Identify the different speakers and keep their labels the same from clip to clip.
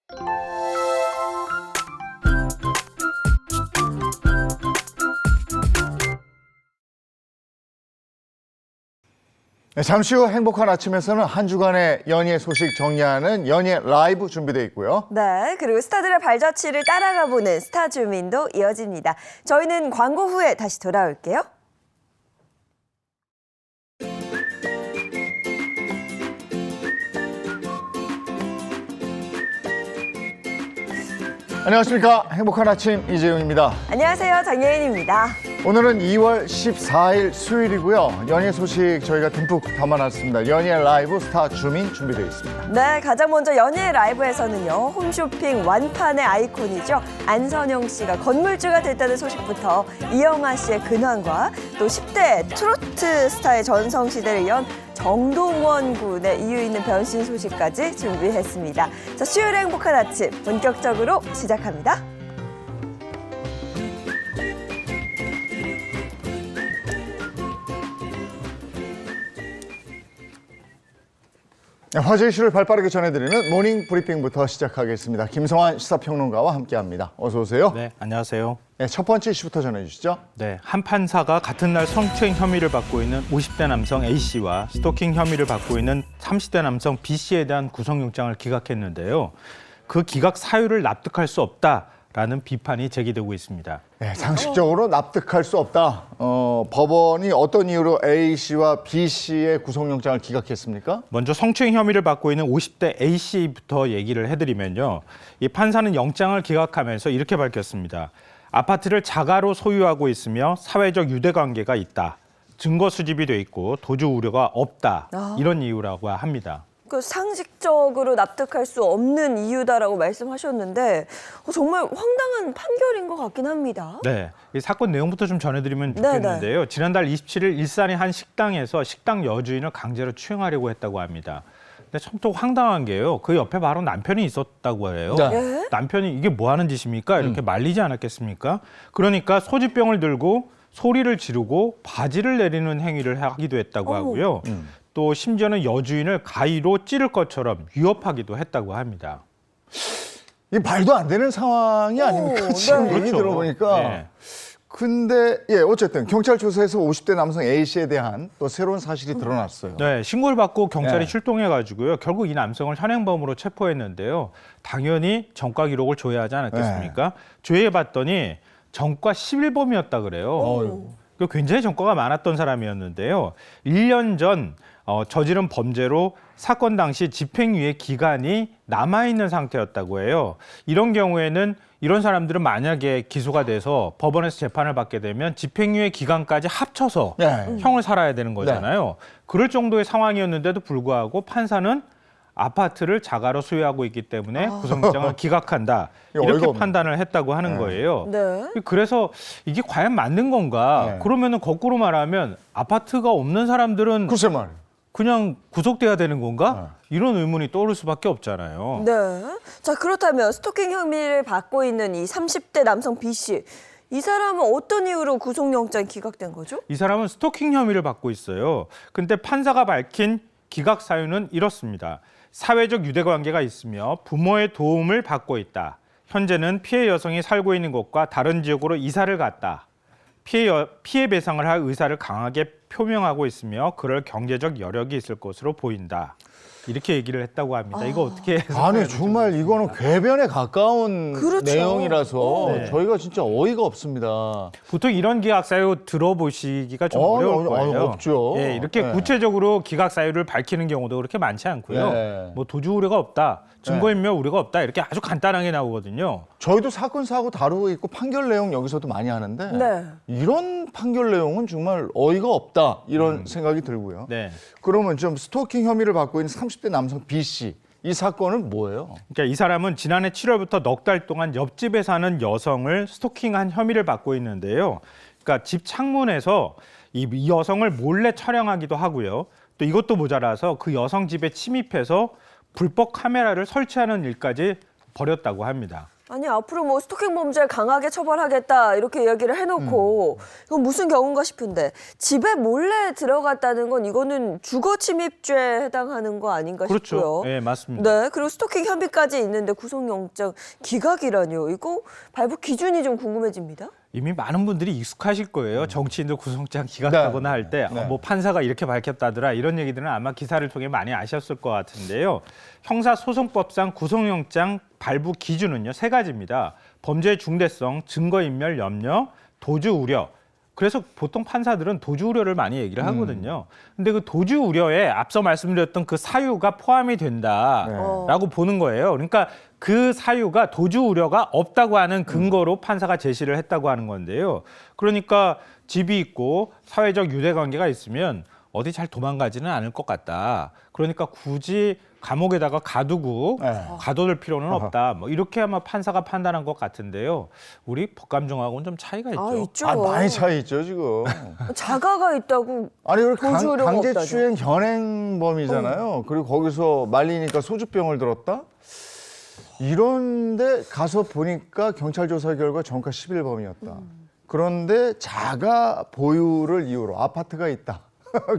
Speaker 1: 네, 잠시 후 행복한 아침에서는 한 주간의 연예 소식 정리하는 연예 라이브 준비되어 있고요.
Speaker 2: 네, 그리고 스타들의 발자취를 따라가보는 스타 주민도 이어집니다. 저희는 광고 후에 다시 돌아올게요.
Speaker 1: 안녕하십니까. 행복한 아침 이재용입니다.
Speaker 2: 안녕하세요, 장예인입니다.
Speaker 1: 오늘은 2월 14일 수요일이고요. 연예 소식 저희가 듬뿍 담아놨습니다. 연예 라이브 스타 주민 준비되어 있습니다.
Speaker 2: 네, 가장 먼저 연예 라이브에서는요, 홈쇼핑 완판의 아이콘이죠. 안선영 씨가 건물주가 됐다는 소식부터 이영하 씨의 근황과 또 10대 트로트 스타의 전성시대를 이은 정동원 군의 이유 있는 변신 소식까지 준비했습니다. 자, 수요일의 행복한 아침 본격적으로 시작합니다.
Speaker 1: 네, 화제 이슈를 발빠르게 전해드리는 모닝 브리핑부터 시작하겠습니다. 김성환 시사평론가와 함께합니다. 어서 오세요.
Speaker 3: 네, 안녕하세요.
Speaker 1: 네, 첫 번째 이슈부터 전해주시죠.
Speaker 3: 네, 한 판사가 같은 날 성추행 혐의를 받고 있는 50대 남성 A씨와 스토킹 혐의를 받고 있는 30대 남성 B씨에 대한 구속영장을 기각했는데요. 그 기각 사유를 납득할 수 없다라는 비판이 제기되고 있습니다.
Speaker 1: 네, 상식적으로 납득할 수 없다. 법원이 어떤 이유로 A씨와 B씨의 구속영장을 기각했습니까?
Speaker 3: 먼저 성추행 혐의를 받고 있는 50대 A씨부터 얘기를 해드리면요. 이 판사는 영장을 기각하면서 이렇게 밝혔습니다. 아파트를 자가로 소유하고 있으며 사회적 유대관계가 있다. 증거 수집이 돼 있고 도주 우려가 없다. 이런 이유라고 합니다.
Speaker 2: 그 상식적으로 납득할 수 없는 이유다라고 말씀하셨는데 정말 황당한 판결인 것 같긴 합니다.
Speaker 3: 네, 이 사건 내용부터 좀 전해드리면 좋겠는데요. 지난달 27일 일산의 한 식당에서 식당 여주인을 강제로 추행하려고 했다고 합니다. 근데 참 또 황당한 게요. 그 옆에 바로 남편이 있었다고 해요.
Speaker 2: 네.
Speaker 3: 남편이 이게 뭐 하는 짓입니까? 이렇게 말리지 않았겠습니까? 그러니까 소지병을 들고 소리를 지르고 바지를 내리는 행위를 하기도 했다고 하고요. 또 심지어는 여주인을 가위로 찌를 것처럼 위협하기도 했다고 합니다.
Speaker 1: 이게 말도 안 되는 상황이 아닙니까? 지금 얘기
Speaker 3: 그렇죠.
Speaker 1: 들어보니까.
Speaker 3: 네.
Speaker 1: 근데 어쨌든 경찰 조사에서 50대 남성 A씨에 대한 또 새로운 사실이 드러났어요.
Speaker 3: 네, 신고를 받고 경찰이
Speaker 1: 네.
Speaker 3: 출동해가지고요. 결국 이 남성을 현행범으로 체포했는데요. 당연히 전과 기록을 조회하지 않았겠습니까? 조회해봤더니 전과 11범이었다 그래요. 굉장히 전과가 많았던 사람이었는데요. 1년 전 저지른 범죄로 사건 당시 집행유예 기간이 남아있는 상태였다고 해요. 이런 경우에는 이런 사람들은 만약에 기소가 돼서 법원에서 재판을 받게 되면 집행유예 기간까지 합쳐서 형을 살아야 되는 거잖아요. 그럴 정도의 상황이었는데도 불구하고 판사는 아파트를 자가로 소유하고 있기 때문에 구속영장을 기각한다. 이렇게 판단을 했다고 하는 거예요.
Speaker 2: 네.
Speaker 3: 그래서 이게 과연 맞는 건가? 그러면은 거꾸로 말하면 아파트가 없는 사람들은
Speaker 1: 글쎄 말이에요.
Speaker 3: 그냥 구속돼야 되는 건가? 이런 의문이 떠오를 수밖에 없잖아요.
Speaker 2: 네. 자, 그렇다면 스토킹 혐의를 받고 있는 이 30대 남성 B씨. 이 사람은 어떤 이유로 구속영장이 기각된 거죠?
Speaker 3: 이 사람은 스토킹 혐의를 받고 있어요. 근데 판사가 밝힌 기각 사유는 이렇습니다. 사회적 유대관계가 있으며 부모의 도움을 받고 있다. 현재는 피해 여성이 살고 있는 곳과 다른 지역으로 이사를 갔다. 피해 배상을 할 의사를 강하게 표명하고 있으며 그럴 경제적 여력이 있을 것으로 보인다. 이렇게 얘기를 했다고 합니다. 이거 어떻게 해석해야
Speaker 1: 아니
Speaker 3: 될지
Speaker 1: 정말 이거는 궤변에 가까운
Speaker 2: 그렇죠.
Speaker 1: 내용이라서 저희가 진짜 어이가 없습니다.
Speaker 3: 보통 이런 기각 사유 들어보시기가 좀 어려울 거예요.
Speaker 1: 없죠.
Speaker 3: 예, 이렇게
Speaker 1: 네.
Speaker 3: 구체적으로 기각 사유를 밝히는 경우도 그렇게 많지 않고요.
Speaker 1: 네.
Speaker 3: 뭐 도주 우려가 없다, 증거인멸 우려가 없다 이렇게 아주 간단하게 나오거든요.
Speaker 1: 저희도 사건 사고 다루고 있고 판결 내용 여기서도 많이 하는데
Speaker 2: 네.
Speaker 1: 이런 판결 내용은 정말 어이가 없다 이런 생각이 들고요.
Speaker 3: 네.
Speaker 1: 그러면 좀 스토킹 혐의를 받고 있는 30대 남성 B씨 이 사건은 뭐예요?
Speaker 3: 그러니까 이 사람은 지난해 7월부터 넉 달 동안 옆집에 사는 여성을 스토킹한 혐의를 받고 있는데요. 그러니까 집 창문에서 이 여성을 몰래 촬영하기도 하고요. 또 이것도 모자라서 그 여성 집에 침입해서 불법 카메라를 설치하는 일까지 벌였다고 합니다.
Speaker 2: 아니 앞으로 뭐 스토킹 범죄를 강하게 처벌하겠다 이렇게 이야기를 해놓고 이건 무슨 경우인가 싶은데 집에 몰래 들어갔다는 건 이거는 주거 침입죄에 해당하는 거 아닌가
Speaker 3: 그렇죠.
Speaker 2: 싶고요.
Speaker 3: 네, 맞습니다.
Speaker 2: 네, 그리고 스토킹 혐의까지 있는데 구속영장 기각이라뇨. 이거 발부 기준이 좀 궁금해집니다.
Speaker 3: 이미 많은 분들이 익숙하실 거예요. 정치인들 구속장 기각하거나 할 때 뭐 판사가 이렇게 밝혔다더라 이런 얘기들은 아마 기사를 통해 많이 아셨을 것 같은데요. 형사소송법상 구속영장 발부 기준은요 3가지입니다. 범죄의 중대성, 증거인멸 염려, 도주 우려. 그래서 보통 판사들은 도주 우려를 많이 얘기를 하거든요. 근데 그 도주 우려에 앞서 말씀드렸던 그 사유가 포함이 된다라고 보는 거예요. 그러니까 그 사유가 도주 우려가 없다고 하는 근거로 판사가 제시를 했다고 하는 건데요. 그러니까 집이 있고 사회적 유대관계가 있으면 어디 잘 도망가지는 않을 것 같다. 그러니까 굳이 감옥에다가 가두고 가둬둘 필요는 없다. 뭐 이렇게 아마 판사가 판단한 것 같은데요. 우리 법감정하고는 좀 차이가 있죠.
Speaker 2: 있죠.
Speaker 1: 아, 많이 차이 있죠 지금.
Speaker 2: 자가가 있다고
Speaker 1: 아니 우리
Speaker 2: 도주 우려가
Speaker 1: 강제추행 현행범이잖아요. 그리고 거기서 말리니까 소주병을 들었다. 이런데 가서 보니까 경찰 조사 결과 정가 11범이었다. 그런데 자가 보유를 이유로 아파트가 있다.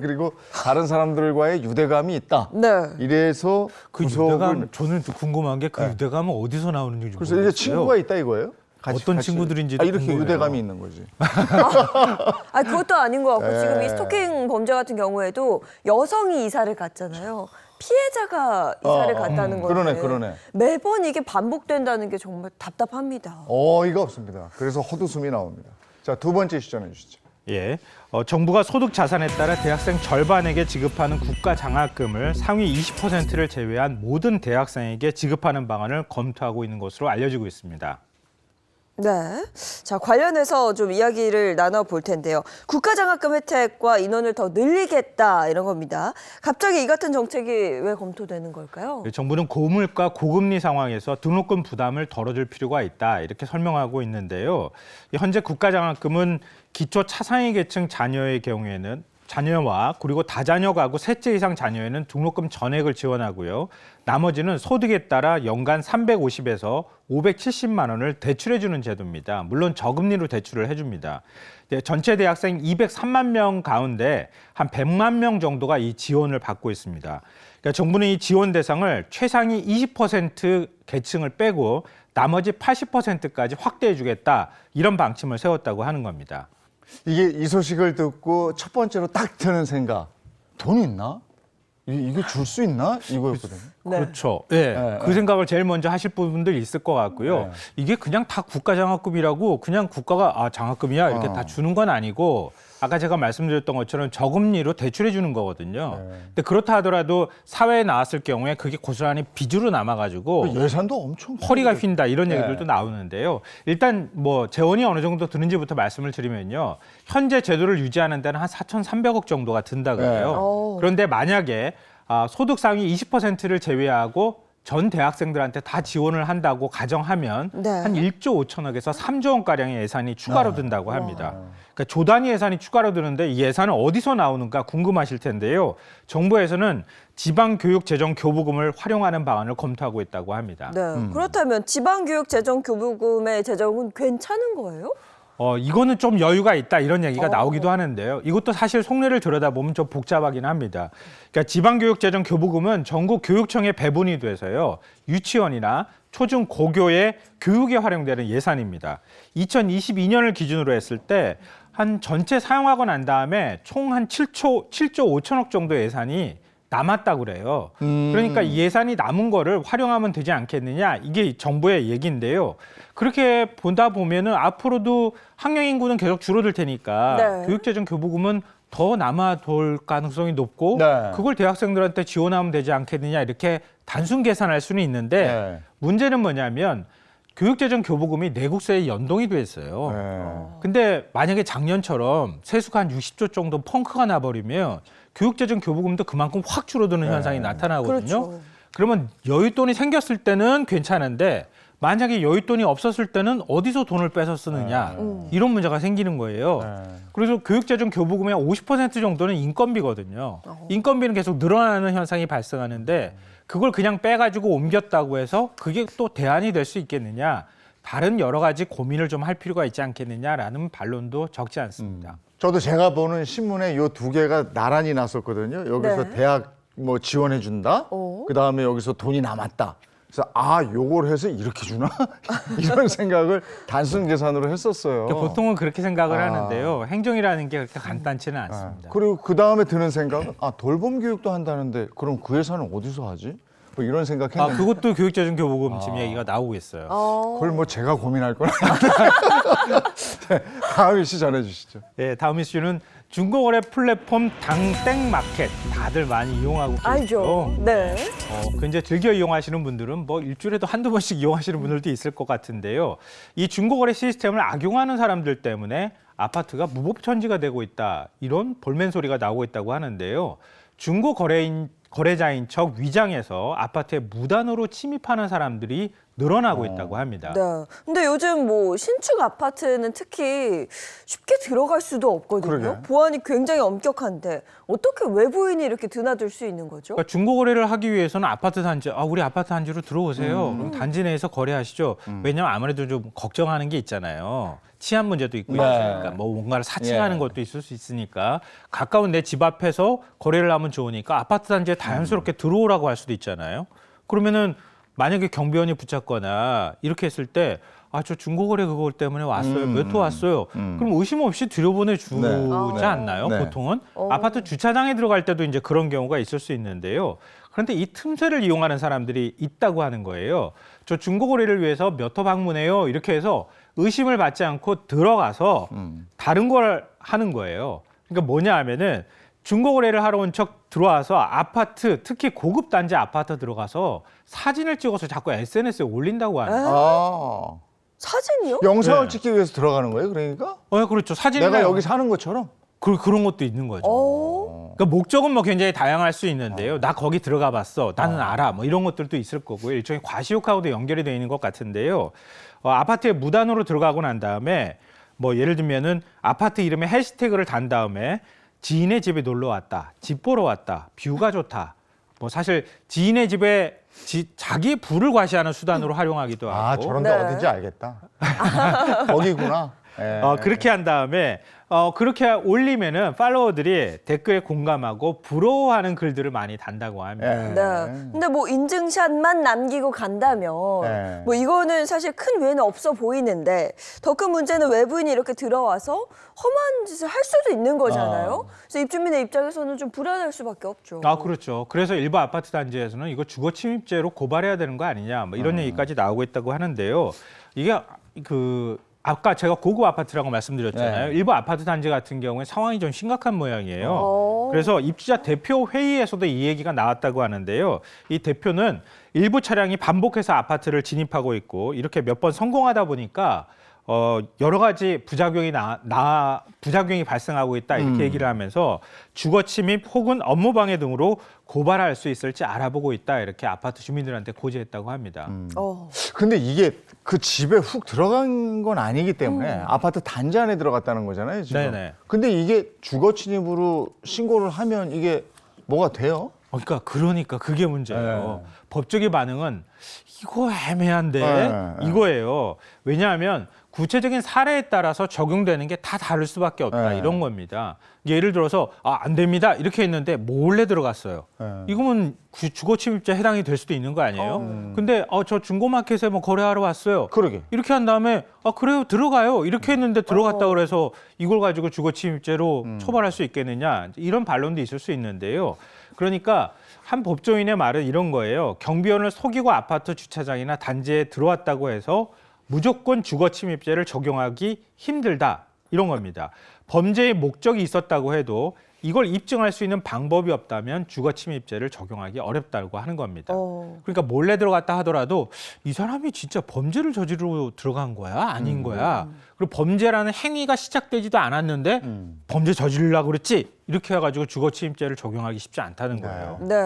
Speaker 1: 그리고 다른 사람들과의 유대감이 있다.
Speaker 2: 네.
Speaker 1: 이래서
Speaker 3: 그 유대감 저는 궁금한 게 그 유대감은 어디서 나오는지
Speaker 1: 그래서
Speaker 3: 모르겠어요.
Speaker 1: 이제 친구가 있다 이거예요?
Speaker 3: 어떤 친구들인지도
Speaker 1: 이렇게
Speaker 3: 궁금해요.
Speaker 1: 유대감이 있는 거지.
Speaker 2: 아 그것도 아닌 것 같고
Speaker 1: 네.
Speaker 2: 지금 이 스토킹 범죄 같은 경우에도 여성이 이사를 갔잖아요. 피해자가 이사를 갔다는 건데
Speaker 1: 그러네.
Speaker 2: 매번 이게 반복된다는 게 정말 답답합니다.
Speaker 1: 어이가 없습니다. 그래서 헛웃음이 나옵니다. 자, 2번째 시전해 주시죠.
Speaker 3: 예, 정부가 소득 자산에 따라 대학생 절반에게 지급하는 국가 장학금을 상위 20%를 제외한 모든 대학생에게 지급하는 방안을 검토하고 있는 것으로 알려지고 있습니다.
Speaker 2: 네. 자, 관련해서 좀 이야기를 나눠볼 텐데요. 국가장학금 혜택과 인원을 더 늘리겠다 이런 겁니다. 갑자기 이 같은 정책이 왜 검토되는 걸까요?
Speaker 3: 정부는 고물가 고금리 상황에서 등록금 부담을 덜어줄 필요가 있다 이렇게 설명하고 있는데요. 현재 국가장학금은 기초 차상위 계층 자녀의 경우에는 자녀와 그리고 다자녀 가구 셋째 이상 자녀에는 등록금 전액을 지원하고요. 나머지는 소득에 따라 연간 350에서 570만 원을 대출해 주는 제도입니다. 물론 저금리로 대출을 해줍니다. 전체 대학생 203만 명 가운데 한 100만 명 정도가 이 지원을 받고 있습니다. 그러니까 정부는 이 지원 대상을 최상위 20% 계층을 빼고 나머지 80%까지 확대해 주겠다 이런 방침을 세웠다고 하는 겁니다.
Speaker 1: 이게 이 소식을 듣고 첫 번째로 딱 드는 생각. 돈 있나? 이게 줄 수 있나? 이거였거든요.
Speaker 2: 네.
Speaker 3: 그렇죠. 예. 그 생각을 제일 먼저 하실 분들 있을 것 같고요. 이게 그냥 다 국가 장학금이라고 그냥 국가가 장학금이야 이렇게 다 주는 건 아니고 아까 제가 말씀드렸던 것처럼 저금리로 대출해 주는 거거든요. 근데 그렇다 하더라도 사회에 나왔을 경우에 그게 고스란히 빚으로 남아가지고
Speaker 1: 예산도 엄청
Speaker 3: 허리가 휜다 이런 얘기들도 나오는데요. 일단 뭐 재원이 어느 정도 드는지부터 말씀을 드리면요. 현재 제도를 유지하는 데는 한 4,300억 정도가 든다 그래요. 그런데 만약에 소득 상위 20%를 제외하고 전 대학생들한테 다 지원을 한다고 가정하면
Speaker 2: 네.
Speaker 3: 한 1조 5천억에서 3조 원가량의 예산이 추가로 든다고 합니다. 그러니까 조 단위 예산이 추가로 드는데 이 예산은 어디서 나오는가 궁금하실 텐데요. 정부에서는 지방교육재정교부금을 활용하는 방안을 검토하고 있다고 합니다.
Speaker 2: 네. 그렇다면 지방교육재정교부금의 재정은 괜찮은 거예요?
Speaker 3: 이거는 좀 여유가 있다 이런 얘기가 나오기도 하는데요. 이것도 사실 속내를 들여다보면 좀 복잡하긴 합니다. 그러니까 지방교육재정교부금은 전국 교육청에 배분이 돼서요. 유치원이나 초중 고교의 교육에 활용되는 예산입니다. 2022년을 기준으로 했을 때 한 전체 사용하고 난 다음에 총 한 7조 5천억 정도 예산이 남았다고 그래요. 그러니까 이 예산이 남은 거를 활용하면 되지 않겠느냐 이게 정부의 얘기인데요. 그렇게 보다 보면은 앞으로도 학령 인구는 계속 줄어들 테니까
Speaker 2: 네.
Speaker 3: 교육재정 교부금은 더 남아돌 가능성이 높고
Speaker 1: 네.
Speaker 3: 그걸 대학생들한테 지원하면 되지 않겠느냐 이렇게 단순 계산할 수는 있는데
Speaker 1: 네.
Speaker 3: 문제는 뭐냐면 교육재정 교부금이 내국세에 연동이 돼 있어요. 근데 만약에 작년처럼 세수가 한 60조 정도 펑크가 나버리면 교육재정 교부금도 그만큼 확 줄어드는 현상이 나타나거든요.
Speaker 2: 그렇죠.
Speaker 3: 그러면 여윳돈이 생겼을 때는 괜찮은데 만약에 여윳돈이 없었을 때는 어디서 돈을 빼서 쓰느냐 이런 문제가 생기는 거예요. 그래서 교육재정 교부금의 50% 정도는 인건비거든요. 인건비는 계속 늘어나는 현상이 발생하는데 그걸 그냥 빼가지고 옮겼다고 해서 그게 또 대안이 될 수 있겠느냐. 다른 여러 가지 고민을 좀 할 필요가 있지 않겠느냐라는 반론도 적지 않습니다.
Speaker 1: 저도 제가 보는 신문에 요 두 개가 나란히 났었거든요. 여기서
Speaker 2: 네.
Speaker 1: 대학 뭐 지원해 준다.
Speaker 2: 오.
Speaker 1: 그다음에 여기서 돈이 남았다. 그래서 요걸 해서 이렇게 주나? 이런 생각을 단순 계산으로 했었어요.
Speaker 3: 그러니까 보통은 그렇게 생각을
Speaker 1: 아.
Speaker 3: 하는데요. 행정이라는 게 그렇게 간단치는 않습니다.
Speaker 1: 그리고 그다음에 드는 생각은 돌봄 교육도 한다는데 그럼 그 예산은 어디서 하지? 뭐 이런 생각했는데
Speaker 3: 그것도 교육자준교보금쯤 얘기가 나오고 있어요.
Speaker 1: 그걸 뭐 제가 고민할 건 아닌데. 네, 다음 이슈 전해 주시죠.
Speaker 3: 네, 다음 이슈는 중고거래 플랫폼 당땡마켓 다들 많이 이용하고 계시죠.
Speaker 2: 알죠. 네.
Speaker 3: 굉장히 즐겨 이용하시는 분들은 뭐 일주일에도 한두 번씩 이용하시는 분들도 있을 것 같은데요. 이 중고거래 시스템을 악용하는 사람들 때문에 아파트가 무법천지가 되고 있다. 이런 볼멘 소리가 나오고 있다고 하는데요. 거래자인 척 위장해서 아파트에 무단으로 침입하는 사람들이 늘어나고 있다고 합니다.
Speaker 2: 네. 근데 요즘 뭐 신축 아파트는 특히 쉽게 들어갈 수도 없거든요.
Speaker 1: 그러게.
Speaker 2: 보안이 굉장히 엄격한데 어떻게 외부인이 이렇게 드나들 수 있는 거죠?
Speaker 3: 그러니까 중고거래를 하기 위해서는 아파트 단지, 우리 아파트 단지로 들어오세요. 그럼 단지 내에서 거래하시죠. 왜냐하면 아무래도 좀 걱정하는 게 있잖아요. 치안 문제도 있고
Speaker 1: 네.
Speaker 3: 있으니까 뭐 뭔가를 사칭하는
Speaker 1: 예.
Speaker 3: 것도 있을 수 있으니까 가까운 내 집 앞에서 거래를 하면 좋으니까 아파트 단지에 자연스럽게 들어오라고 할 수도 있잖아요. 그러면은 만약에 경비원이 붙잡거나 이렇게 했을 때 저 중고거래 그거 때문에 왔어요. 몇 호 왔어요. 그럼 의심 없이 들여보내주지
Speaker 1: 네.
Speaker 3: 않나요?
Speaker 1: 네.
Speaker 3: 보통은 아파트 주차장에 들어갈 때도 이제 그런 경우가 있을 수 있는데요. 그런데 이 틈새를 이용하는 사람들이 있다고 하는 거예요. 저 중고거래를 위해서 몇 호 방문해요. 이렇게 해서 의심을 받지 않고 들어가서 다른 걸 하는 거예요. 그러니까 뭐냐 하면은 중고거래를 하러 온 척 들어와서 아파트, 특히 고급 단지 아파트 들어가서 사진을 찍어서 자꾸 SNS에 올린다고 하는 거예요.
Speaker 2: 사진이요?
Speaker 1: 영상을
Speaker 3: 네.
Speaker 1: 찍기 위해서 들어가는 거예요, 그러니까?
Speaker 3: 그렇죠. 사진을
Speaker 1: 내가 여기 사는 것처럼?
Speaker 3: 그런 것도 있는 거죠. 그러니까 목적은 뭐 굉장히 다양할 수 있는데요. 나 거기 들어가 봤어. 나는 알아. 뭐 이런 것들도 있을 거고요. 일종의 과시욕하고도 연결이 되어 있는 것 같은데요. 아파트에 무단으로 들어가고 난 다음에 뭐 예를 들면은 아파트 이름에 해시태그를 단 다음에 지인의 집에 놀러 왔다. 집 보러 왔다. 뷰가 좋다. 뭐 사실 지인의 집에 자기의 부를 과시하는 수단으로 활용하기도 하고.
Speaker 1: 저런 데
Speaker 2: 네.
Speaker 1: 어딘지 알겠다. 거기구나. 예.
Speaker 3: 그렇게 한 다음에 그렇게 올리면은 팔로워들이 댓글에 공감하고 부러워하는 글들을 많이 단다고 합니다.
Speaker 1: 예.
Speaker 2: 네. 근데 뭐 인증샷만 남기고 간다면
Speaker 1: 네.
Speaker 2: 뭐 이거는 사실 큰 위해는 없어 보이는데 더 큰 문제는 외부인이 이렇게 들어와서 험한 짓을 할 수도 있는 거잖아요. 그래서 입주민의 입장에서는 좀 불안할 수밖에 없죠.
Speaker 3: 그렇죠. 그래서 일부 아파트 단지에서는 이거 주거 침입죄로 고발해야 되는 거 아니냐, 뭐 이런 얘기까지 나오고 있다고 하는데요. 이게 아까 제가 고급 아파트라고 말씀드렸잖아요.
Speaker 1: 네.
Speaker 3: 일부 아파트 단지 같은 경우에 상황이 좀 심각한 모양이에요. 그래서 입주자 대표 회의에서도 이 얘기가 나왔다고 하는데요. 이 대표는 일부 차량이 반복해서 아파트를 진입하고 있고 이렇게 몇 번 성공하다 보니까 여러 가지 부작용이 부작용이 발생하고 있다 이렇게 얘기를 하면서 주거 침입 혹은 업무 방해 등으로 고발할 수 있을지 알아보고 있다 이렇게 아파트 주민들한테 고지했다고 합니다.
Speaker 1: 근데 이게 그 집에 훅 들어간 건 아니기 때문에 아파트 단지 안에 들어갔다는 거잖아요, 지금.
Speaker 3: 네네.
Speaker 1: 근데 이게 주거 침입으로 신고를 하면 이게 뭐가 돼요?
Speaker 3: 그러니까 그게 문제예요.
Speaker 1: 네.
Speaker 3: 법적인 반응은 이거 애매한데
Speaker 1: 네.
Speaker 3: 이거예요. 왜냐하면 구체적인 사례에 따라서 적용되는 게 다 다를 수밖에 없다
Speaker 1: 네.
Speaker 3: 이런 겁니다. 예를 들어서 안 됩니다 이렇게 했는데 몰래 들어갔어요.
Speaker 1: 네.
Speaker 3: 이거면 주거 침입죄 해당이 될 수도 있는 거 아니에요? 근데 저 중고마켓에 뭐 거래하러 왔어요.
Speaker 1: 그러게.
Speaker 3: 이렇게 한 다음에 그래요 들어가요 이렇게 했는데 들어갔다 그래서 이걸 가지고 주거 침입죄로 처벌할 수 있겠느냐 이런 반론도 있을 수 있는데요. 그러니까 한 법조인의 말은 이런 거예요. 경비원을 속이고 아파트 주차장이나 단지에 들어왔다고 해서 무조건 주거 침입죄를 적용하기 힘들다 이런 겁니다. 범죄의 목적이 있었다고 해도 이걸 입증할 수 있는 방법이 없다면 주거 침입죄를 적용하기 어렵다고 하는 겁니다. 그러니까 몰래 들어갔다 하더라도 이 사람이 진짜 범죄를 저지르러 들어간 거야? 아닌 거야? 그리고 범죄라는 행위가 시작되지도 않았는데 범죄 저지르려고 그랬지 이렇게 해가지고 주거침입죄를 적용하기 쉽지 않다는 거예요.
Speaker 2: 네.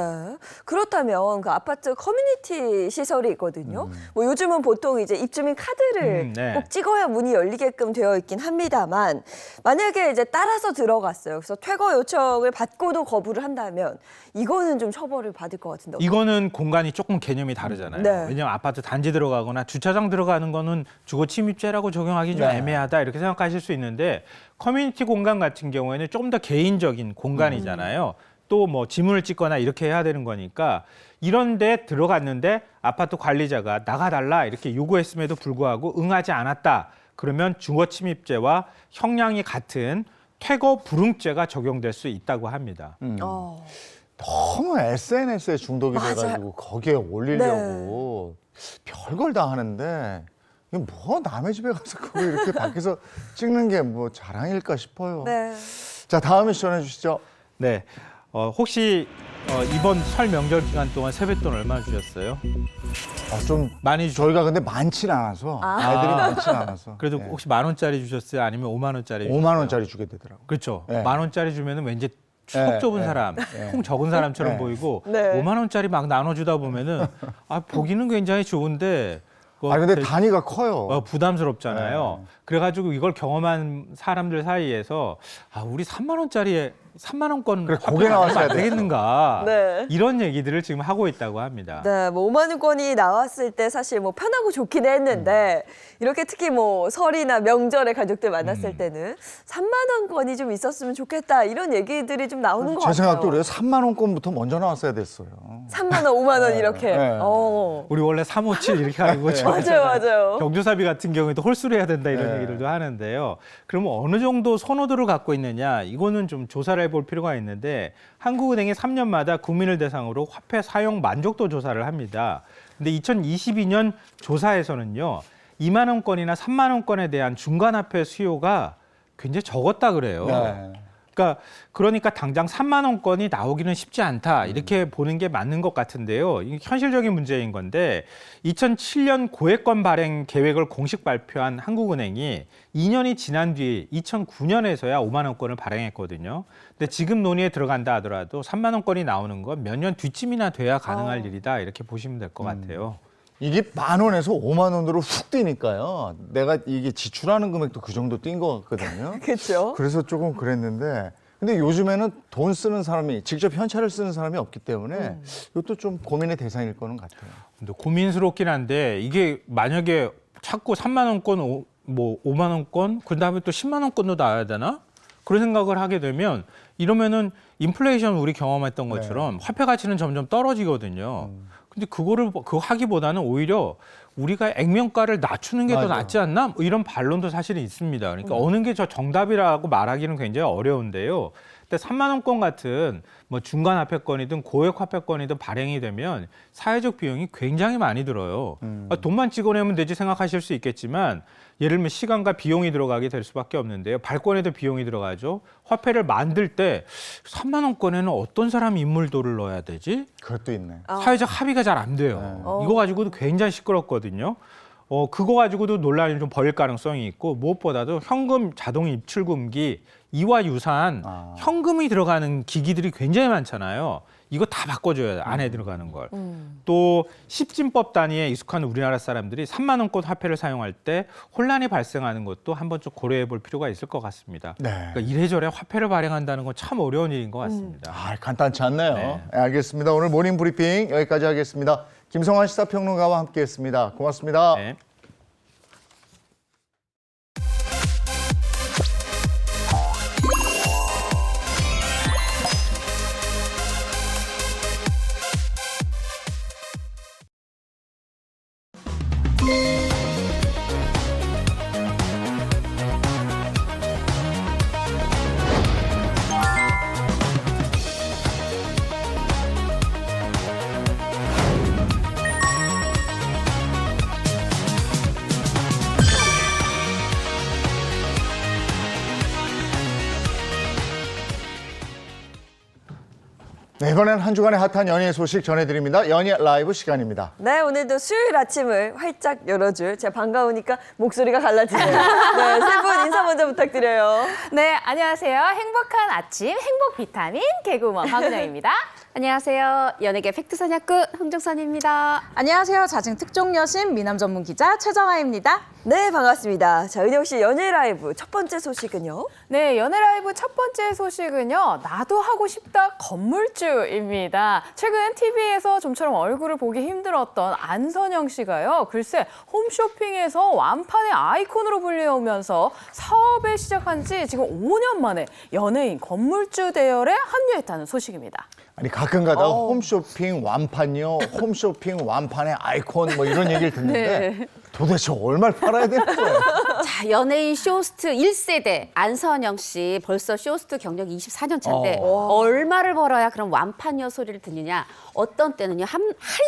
Speaker 2: 그렇다면 그 아파트 커뮤니티 시설이 있거든요. 뭐 요즘은 보통 이제 입주민 카드를
Speaker 3: 네.
Speaker 2: 꼭 찍어야 문이 열리게끔 되어 있긴 합니다만 만약에 이제 따라서 들어갔어요. 그래서 퇴거 요청을 받고도 거부를 한다면 이거는 좀 처벌을 받을 것 같은데.
Speaker 3: 이거는 공간이 조금 개념이 다르잖아요.
Speaker 2: 네.
Speaker 3: 왜냐하면 아파트 단지 들어가거나 주차장 들어가는 거는 주거침입죄라고 적용하기 좀
Speaker 1: 네.
Speaker 3: 애매하다 이렇게 생각하실 수 있는데 커뮤니티 공간 같은 경우에는 조금 더 개인적인 공간이잖아요. 또 뭐 지문을 찍거나 이렇게 해야 되는 거니까 이런 데 들어갔는데 아파트 관리자가 나가달라 이렇게 요구했음에도 불구하고 응하지 않았다. 그러면 주거침입죄와 형량이 같은 퇴거 불응죄가 적용될 수 있다고 합니다.
Speaker 2: 어.
Speaker 1: 너무 SNS에 중독이
Speaker 2: 맞아요.
Speaker 1: 돼가지고 거기에 올리려고 별걸 다 하는데 이게 뭐 남의 집에 가서 그거 이렇게 밖에서 찍는 게 뭐 자랑일까 싶어요.
Speaker 2: 네.
Speaker 1: 자, 다음 미션 해주시죠.
Speaker 3: 네. 혹시 이번 설 명절 기간 동안 세뱃돈 얼마 주셨어요?
Speaker 1: 좀
Speaker 3: 많이
Speaker 1: 저희가 근데 많진 않아서 아이들이 많진 않아서
Speaker 3: 그래도
Speaker 1: 예.
Speaker 3: 혹시 10,000원짜리 주셨어요? 아니면 50,000원짜리?
Speaker 1: 5만 원짜리 주게 되더라고요.
Speaker 3: 그렇죠.
Speaker 1: 네.
Speaker 3: 10,000원짜리 주면은 왠지 추억 좁은 사람, 통 적은 사람처럼
Speaker 1: 네.
Speaker 3: 보이고
Speaker 2: 네.
Speaker 3: 50,000원짜리 막 나눠주다 보면은 보기는 굉장히 좋은데
Speaker 1: 아 근데
Speaker 3: 되게
Speaker 1: 단위가 커요.
Speaker 3: 부담스럽잖아요.
Speaker 1: 네.
Speaker 3: 그래가지고 이걸 경험한 사람들 사이에서 우리 3만 원짜리에 3만 원권
Speaker 1: 그래, 고개 나왔어야
Speaker 3: 안
Speaker 1: 돼.
Speaker 3: 되겠는가?
Speaker 2: 네.
Speaker 3: 이런 얘기들을 지금 하고 있다고 합니다.
Speaker 2: 네, 뭐 5만 원권이 나왔을 때 사실 뭐 편하고 좋긴 했는데 이렇게 특히 뭐 설이나 명절에 가족들 만났을 때는 3만 원권이 좀 있었으면 좋겠다 이런 얘기들이 좀 나오는 것
Speaker 1: 제
Speaker 2: 같아요.
Speaker 1: 생각도 그래요. 3만 원권부터 먼저 나왔어야 됐어요.
Speaker 2: 3만 원, 5만 원 이렇게.
Speaker 1: 네.
Speaker 3: 우리 원래 357 이렇게 하는 거죠.
Speaker 2: 맞아요, 맞아요.
Speaker 3: 경조사비 같은 경우에도 홀수를 해야 된다 이런
Speaker 1: 네.
Speaker 3: 얘기들도 하는데요. 그러면 어느 정도 선호도를 갖고 있느냐 이거는 좀 조사를 해볼 필요가 있는데 한국은행이 3년마다 국민을 대상으로 화폐 사용 만족도 조사를 합니다. 근데 2022년 조사에서는요. 2만 원권이나 3만 원권에 대한 중간화폐 수요가 굉장히 적었다 그래요.
Speaker 1: 네.
Speaker 3: 그러니까 당장 3만 원권이 나오기는 쉽지 않다 이렇게 보는 게 맞는 것 같은데요. 이게 현실적인 문제인 건데 2007년 고액권 발행 계획을 공식 발표한 한국은행이 2년이 지난 뒤 2009년에서야 5만 원권을 발행했거든요. 근데 지금 논의에 들어간다 하더라도 3만 원권이 나오는 건 몇 년 뒤쯤이나 돼야 가능할 일이다 이렇게 보시면 될 것 같아요.
Speaker 1: 이게 10,000원에서 5만 원으로 훅 뛰니까요. 내가 이게 지출하는 금액도 그 정도 뛴 것 같거든요.
Speaker 2: 그렇죠.
Speaker 1: 그래서 조금 그랬는데 근데 요즘에는 돈 쓰는 사람이 직접 현찰을 쓰는 사람이 없기 때문에 이것도 좀 고민의 대상일 거는 같아요.
Speaker 3: 근데 고민스럽긴 한데 이게 만약에 자꾸 3만 원권, 뭐 5만 원권, 그다음에 또 10만 원권도 나와야 되나? 그런 생각을 하게 되면 이러면은 인플레이션 우리 경험했던 것처럼 화폐 가치는 점점 떨어지거든요. 근데 그거 하기보다는 오히려 우리가 액면가를 낮추는 게 더
Speaker 1: 맞아.
Speaker 3: 낫지 않나? 뭐 이런 반론도 사실은 있습니다. 그러니까 어느 게 저 정답이라고 말하기는 굉장히 어려운데요. 근데 3만 원권 같은 뭐 중간 화폐권이든 고액 화폐권이든 발행이 되면 사회적 비용이 굉장히 많이 들어요. 돈만 찍어내면 되지 생각하실 수 있겠지만 예를 들면 시간과 비용이 들어가게 될 수밖에 없는데요. 발권에도 비용이 들어가죠. 화폐를 만들 때 3만 원권에는 어떤 사람 인물도를 넣어야 되지?
Speaker 1: 그것도 있네.
Speaker 3: 사회적 합의가 잘 안 돼요. 이거 가지고도 굉장히 시끄럽거든요. 그거 가지고도 논란이 좀 벌일 가능성이 있고 무엇보다도 현금 자동 입출금기 이와 유사한 현금이 들어가는 기기들이 굉장히 많잖아요. 이거 다 바꿔줘야 돼, 안에 들어가는 걸. 또 십진법 단위에 익숙한 우리나라 사람들이 3만 원권 화폐를 사용할 때 혼란이 발생하는 것도 한번 좀 고려해 볼 필요가 있을 것 같습니다.
Speaker 1: 네.
Speaker 3: 그러니까 이래저래 화폐를 발행한다는 건 참 어려운 일인 것 같습니다.
Speaker 1: 간단치 않네요.
Speaker 3: 네.
Speaker 1: 네, 알겠습니다. 오늘 모닝 브리핑 여기까지 하겠습니다. 김성환 시사평론가와 함께했습니다. 고맙습니다.
Speaker 3: 네.
Speaker 1: 네, 이번엔 한 주간의 핫한 연예 소식 전해드립니다. 연예 라이브 시간입니다.
Speaker 2: 네, 오늘도 수요일 아침을 활짝 열어줄 제 반가우니까 목소리가 갈라지네요. 네, 세 분 인사 먼저 부탁드려요.
Speaker 4: 네, 안녕하세요. 행복한 아침, 행복 비타민 개그우먼 박은영입니다.
Speaker 5: 안녕하세요. 연예계 팩트사냥꾼 홍정선입니다.
Speaker 4: 안녕하세요. 자증 특종 여신 미남 전문 기자 최정아입니다.
Speaker 2: 네, 반갑습니다. 자, 은영 씨 연예 라이브 첫 번째 소식은요?
Speaker 4: 네, 연예 라이브 첫 번째 소식은요. 나도 하고 싶다 건물주입니다. 최근 TV에서 좀처럼 얼굴을 보기 힘들었던 안선영 씨가요. 글쎄 홈쇼핑에서 완판의 아이콘으로 불리우면서 사업을 시작한 지 지금 5년 만에 연예인 건물주 대열에 합류했다는 소식입니다.
Speaker 1: 아니 가끔가다 홈쇼핑 완판이요, 홈쇼핑 완판의 아이콘 뭐 이런 얘기를 듣는데 도대체 얼마를 팔아야 되는 거예요?
Speaker 5: 자, 연예인 쇼호스트 1세대 안선영 씨 벌써 쇼호스트 경력이 24년 차인데 얼마를 벌어야 그런 완판녀 소리를 듣느냐. 어떤 때는요. 한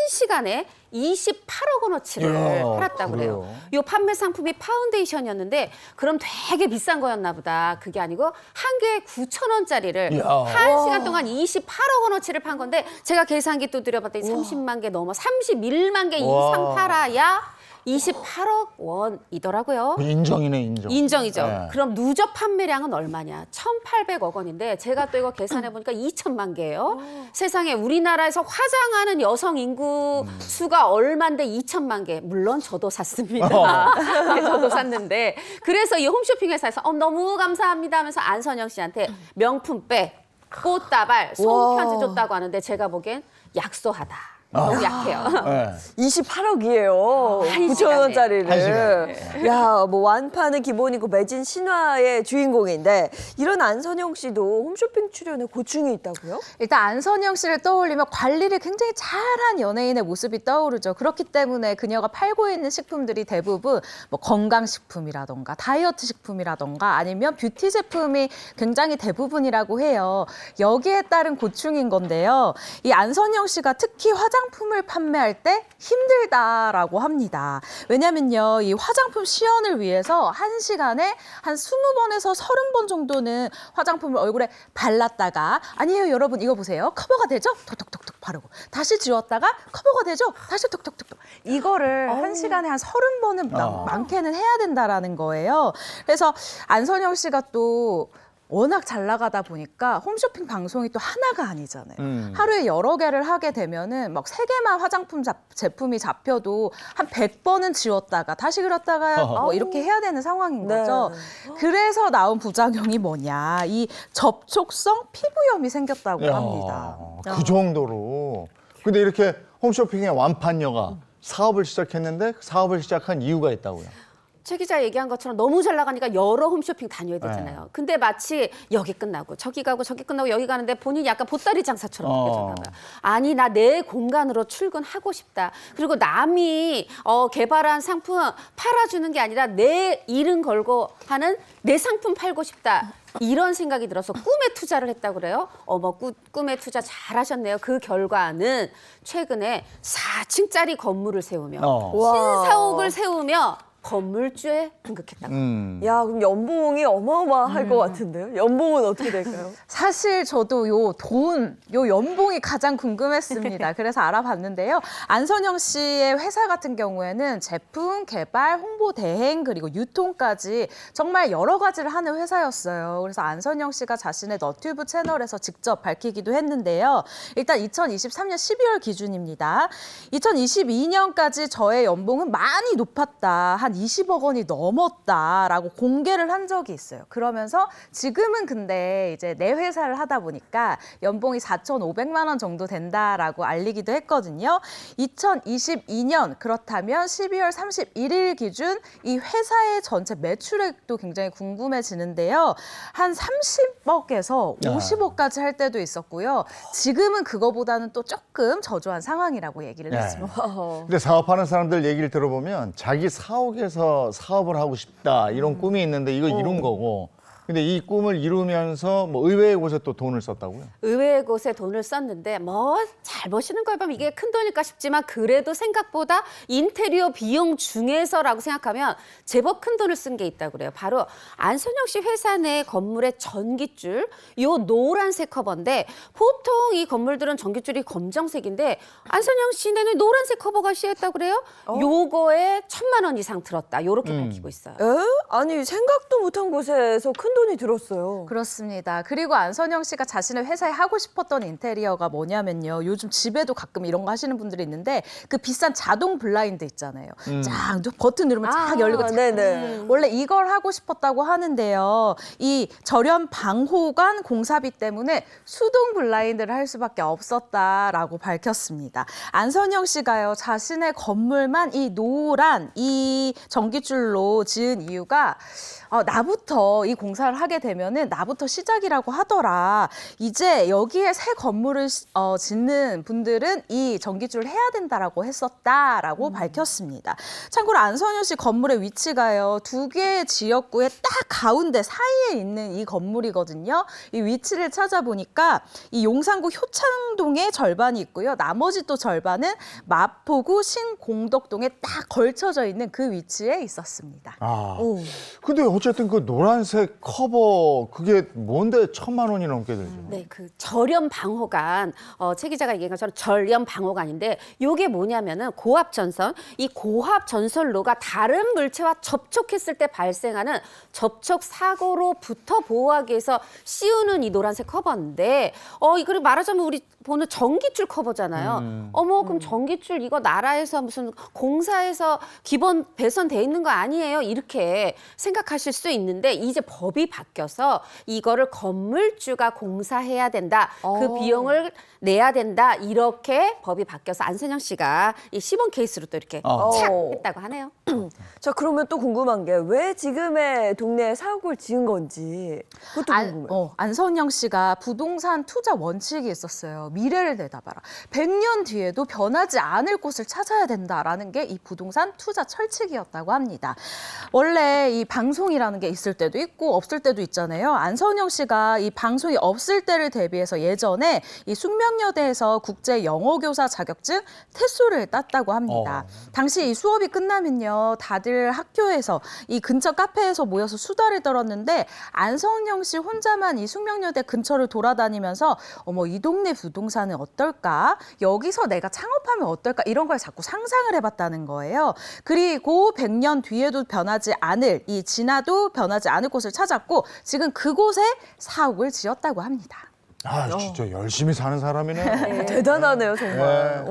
Speaker 5: 시간에 28억 원어치를
Speaker 1: 이야,
Speaker 5: 팔았다고 그래요.
Speaker 1: 그래요?
Speaker 5: 이 판매 상품이 파운데이션이었는데 그럼 되게 비싼 거였나 보다. 그게 아니고 한 개에 9,000원짜리를
Speaker 1: 이야.
Speaker 5: 한 시간 동안 28억 원어치를 판 건데 제가 계산기 두드려봤더니 30만 개 넘어 31만 개
Speaker 1: 와.
Speaker 5: 이상 팔아야 28억 원이더라고요.
Speaker 1: 인정이네, 인정.
Speaker 5: 인정이죠.
Speaker 1: 네.
Speaker 5: 그럼 누적 판매량은 얼마냐? 1,800억 원인데 제가 또 이거 계산해 보니까 2천만 개예요. 세상에 우리나라에서 화장하는 여성 인구 수가 얼마인데 2천만 개. 물론 저도 샀습니다. 네, 저도 샀는데 그래서 이 홈쇼핑 회사에서 너무 감사합니다 하면서 안선영 씨한테 명품백, 꽃다발, 손편지 줬다고 하는데 제가 보기엔 약소하다. 너무 약해요.
Speaker 1: 네.
Speaker 2: 28억이에요.
Speaker 5: 한
Speaker 2: 9,000원짜리를.
Speaker 1: 한 시간에.
Speaker 2: 야, 뭐 완판은 기본이고 매진 신화의 주인공인데 이런 안선영 씨도 홈쇼핑 출연에 고충이 있다고요?
Speaker 4: 일단 안선영 씨를 떠올리면 관리를 굉장히 잘한 연예인의 모습이 떠오르죠. 그렇기 때문에 그녀가 팔고 있는 식품들이 대부분 뭐 건강식품이라던가 다이어트 식품이라던가 아니면 뷰티 제품이 굉장히 대부분이라고 해요. 여기에 따른 고충인 건데요. 이 안선영 씨가 특히 화장품을 판매할 때 힘들다라고 합니다. 왜냐면요, 이 화장품 시연을 위해서 한 시간에 한 20번에서 30번 정도는 화장품을 얼굴에 발랐다가 아니에요, 여러분 이거 보세요. 커버가 되죠? 톡톡톡톡 바르고 다시 지웠다가 커버가 되죠? 다시 톡톡톡톡. 이거를 한 시간에 한 30번은 많게는 해야 된다라는 거예요. 그래서 안선영 씨가 또 워낙 잘 나가다 보니까 홈쇼핑 방송이 또 하나가 아니잖아요. 하루에 여러 개를 하게 되면은 막 3개만 화장품 제품이 잡혀도 한 100번은 지웠다가 다시 그렸다가 뭐 이렇게 해야 되는 상황인
Speaker 2: 네.
Speaker 4: 거죠. 그래서 나온 부작용이 뭐냐. 이 접촉성 피부염이 생겼다고
Speaker 1: 야,
Speaker 4: 합니다.
Speaker 1: 그 정도로. 근데 이렇게 홈쇼핑의 완판녀가 사업을 시작했는데 사업을 시작한 이유가 있다고요.
Speaker 5: 최 기자 얘기한 것처럼 너무 잘 나가니까 여러 홈쇼핑 다녀야 되잖아요. 근데 마치 여기 끝나고 저기 가고 저기 끝나고 여기 가는데 본인이 약간 보따리 장사처럼 느껴졌나 봐요. 아니 나 내 공간으로 출근하고 싶다. 그리고 남이 개발한 상품 팔아주는 게 아니라 내 이름 걸고 하는 내 상품 팔고 싶다. 이런 생각이 들어서 꿈에 투자를 했다고 그래요. 어머 꿈에 투자 잘하셨네요. 그 결과는 최근에 4층짜리 건물을 세우며 신사옥을 세우며 건물주에 등극했다고.
Speaker 2: 야, 그럼 연봉이 어마어마할 것 같은데요? 연봉은 어떻게 될까요?
Speaker 4: 사실 저도 요 연봉이 가장 궁금했습니다. 그래서 알아봤는데요. 안선영 씨의 회사 같은 경우에는 제품 개발, 홍보 대행, 그리고 유통까지 정말 여러 가지를 하는 회사였어요. 그래서 안선영 씨가 자신의 너튜브 채널에서 직접 밝히기도 했는데요. 일단 2023년 12월 기준입니다. 2022년까지 저의 연봉은 많이 높았다. 한 20억 원이 넘었다라고 공개를 한 적이 있어요. 그러면서 지금은 근데 이제 내 회사를 하다 보니까 연봉이 4,500만 원 정도 된다라고 알리기도 했거든요. 2022년 그렇다면 12월 31일 기준 이 회사의 전체 매출액도 굉장히 궁금해지는데요. 한 30억에서 50억까지 할 때도 있었고요. 지금은 그거보다는 또 조금 저조한 상황이라고 얘기를 했습니다.
Speaker 1: 근데 사업하는 사람들 얘기를 들어보면 자기 사옥에서 사업을 하고 싶다 이런 꿈이 있는데 이거 이룬 거고 근데 이 꿈을 이루면서 뭐 의외의 곳에 또 돈을 썼다고요?
Speaker 5: 의외의 곳에 돈을 썼는데 뭐 잘 버시는 걸 보면 이게 큰 돈일까 싶지만 그래도 생각보다 인테리어 비용 중에서라고 생각하면 제법 큰 돈을 쓴 게 있다고 그래요. 바로 안선영 씨 회사 내 건물의 전깃줄, 요 노란색 커버인데 보통 이 건물들은 전깃줄이 검정색인데 안선영 씨네는 노란색 커버가 시했다고 그래요. 요거에 1,000만 원 이상 들었다. 요렇게 밝히고 있어요.
Speaker 2: 에? 아니 생각도 못한 곳에서 큰 돈이 들었어요.
Speaker 4: 그렇습니다. 그리고 안선영 씨가 자신의 회사에 하고 싶었던 인테리어가 뭐냐면요. 요즘 집에도 가끔 이런 거 하시는 분들이 있는데 그 비싼 자동 블라인드 있잖아요. 쫙 버튼 누르면 쫙 열리고 쫙.
Speaker 2: 네네.
Speaker 4: 원래 이걸 하고 싶었다고 하는데요. 이 저렴 방호간 공사비 때문에 수동 블라인드를 할 수밖에 없었다라고 밝혔습니다. 안선영 씨가요. 자신의 건물만 이 노란 이 전기줄로 지은 이유가 나부터 이 공사를 하게 되면은 나부터 시작이라고 하더라. 이제 여기에 새 건물을 짓는 분들은 이 전기줄을 해야 된다라고 했었다라고 밝혔습니다. 참고로 안선영 씨 건물의 위치가요. 2개의 지역구의 딱 가운데 사이에 있는 이 건물이거든요. 이 위치를 찾아보니까 이 용산구 효창동에 절반이 있고요. 나머지 또 절반은 마포구 신공덕동에 딱 걸쳐져 있는 그 위치에 있었습니다.
Speaker 2: 오.
Speaker 1: 근데 어쨌든 그 노란색 커버 그게 뭔데 1,000만 원이 넘게 들죠?
Speaker 5: 네, 그 저렴 방호간 최 기자가 얘기한 것처럼 저렴 방호간인데 요게 뭐냐면은 고압 전선, 이 고압 전선로가 다른 물체와 접촉했을 때 발생하는 접촉 사고로부터 보호하기 위해서 씌우는 이 노란색 커버인데 이걸 말하자면 우리 보는 전기줄 커버잖아요. 그럼 전기줄 이거 나라에서 무슨 공사에서 기본 배선돼 있는 거 아니에요? 이렇게 생각하실 수 있는데 이제 법이 바뀌어서 이거를 건물주가 공사해야 된다. 그 비용을 내야 된다. 이렇게 법이 바뀌어서 안선영 씨가 이 시범 케이스로 또 이렇게 착 했다고 하네요.
Speaker 2: 자 그러면 또 궁금한 게 왜 지금의 동네에 사옥을 지은 건지 그것도 궁금해요.
Speaker 4: 안선영 씨가 부동산 투자 원칙이 있었어요. 미래를 내다봐라. 100년 뒤에도 변하지 않을 곳을 찾아야 된다라는 게 이 부동산 투자 철칙이었다고 합니다. 원래 이 방송이라는 게 있을 때도 있고 없을 때도 있잖아요. 안선영 씨가 이 방송이 없을 때를 대비해서 예전에 이 숙명여대에서 국제 영어교사 자격증 테소를 땄다고 합니다. 당시 이 수업이 끝나면요. 다들 학교에서 이 근처 카페에서 모여서 수다를 떨었는데 안선영 씨 혼자만 이 숙명여대 근처를 돌아다니면서 이 동네 부동산은 어떨까? 여기서 내가 창업하면 어떨까? 이런 걸 자꾸 상상을 해봤다는 거예요. 그리고 100년 뒤에도 변하지 않을 이 지나도 변하지 않을 곳을 찾았고 지금 그곳에 사옥을 지었다고 합니다.
Speaker 1: 아, 진짜 열심히 사는 사람이네.
Speaker 2: 대단하네요 정말.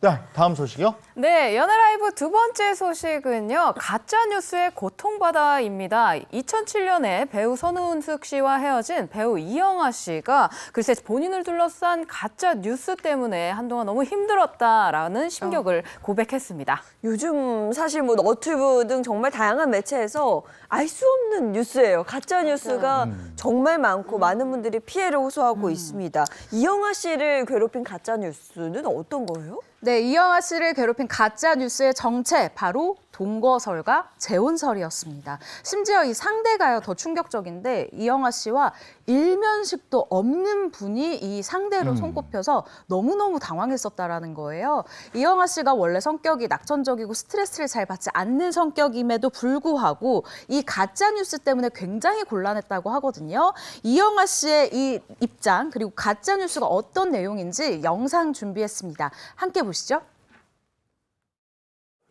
Speaker 1: 자, 다음 소식이요.
Speaker 6: 네, 연예라이브 두 번째 소식은요. 가짜뉴스의 고통바다입니다. 2007년에 배우 선우은숙 씨와 헤어진 배우 이영하 씨가 글쎄 본인을 둘러싼 가짜뉴스 때문에 한동안 너무 힘들었다라는 심경을 고백했습니다.
Speaker 2: 요즘 사실 뭐 너튜브 등 정말 다양한 매체에서 알 수 없는 뉴스예요. 가짜 뉴스가 정말 많고 많은 분들이 피해를 호소하고 있습니다. 이영하 씨를 괴롭힌 가짜 뉴스는 어떤 거예요?
Speaker 4: 네, 이영하 씨를 괴롭힌 가짜 뉴스의 정체 바로 동거설과 재혼설이었습니다. 심지어 이 상대가요 더 충격적인데 이영하 씨와 일면식도 없는 분이 이 상대로 손꼽혀서 너무너무 당황했었다라는 거예요. 이영하 씨가 원래 성격이 낙천적이고 스트레스를 잘 받지 않는 성격임에도 불구하고 이 가짜 뉴스 때문에 굉장히 곤란했다고 하거든요. 이영하 씨의 이 입장 그리고 가짜 뉴스가 어떤 내용인지 영상 준비했습니다. 함께 보시죠.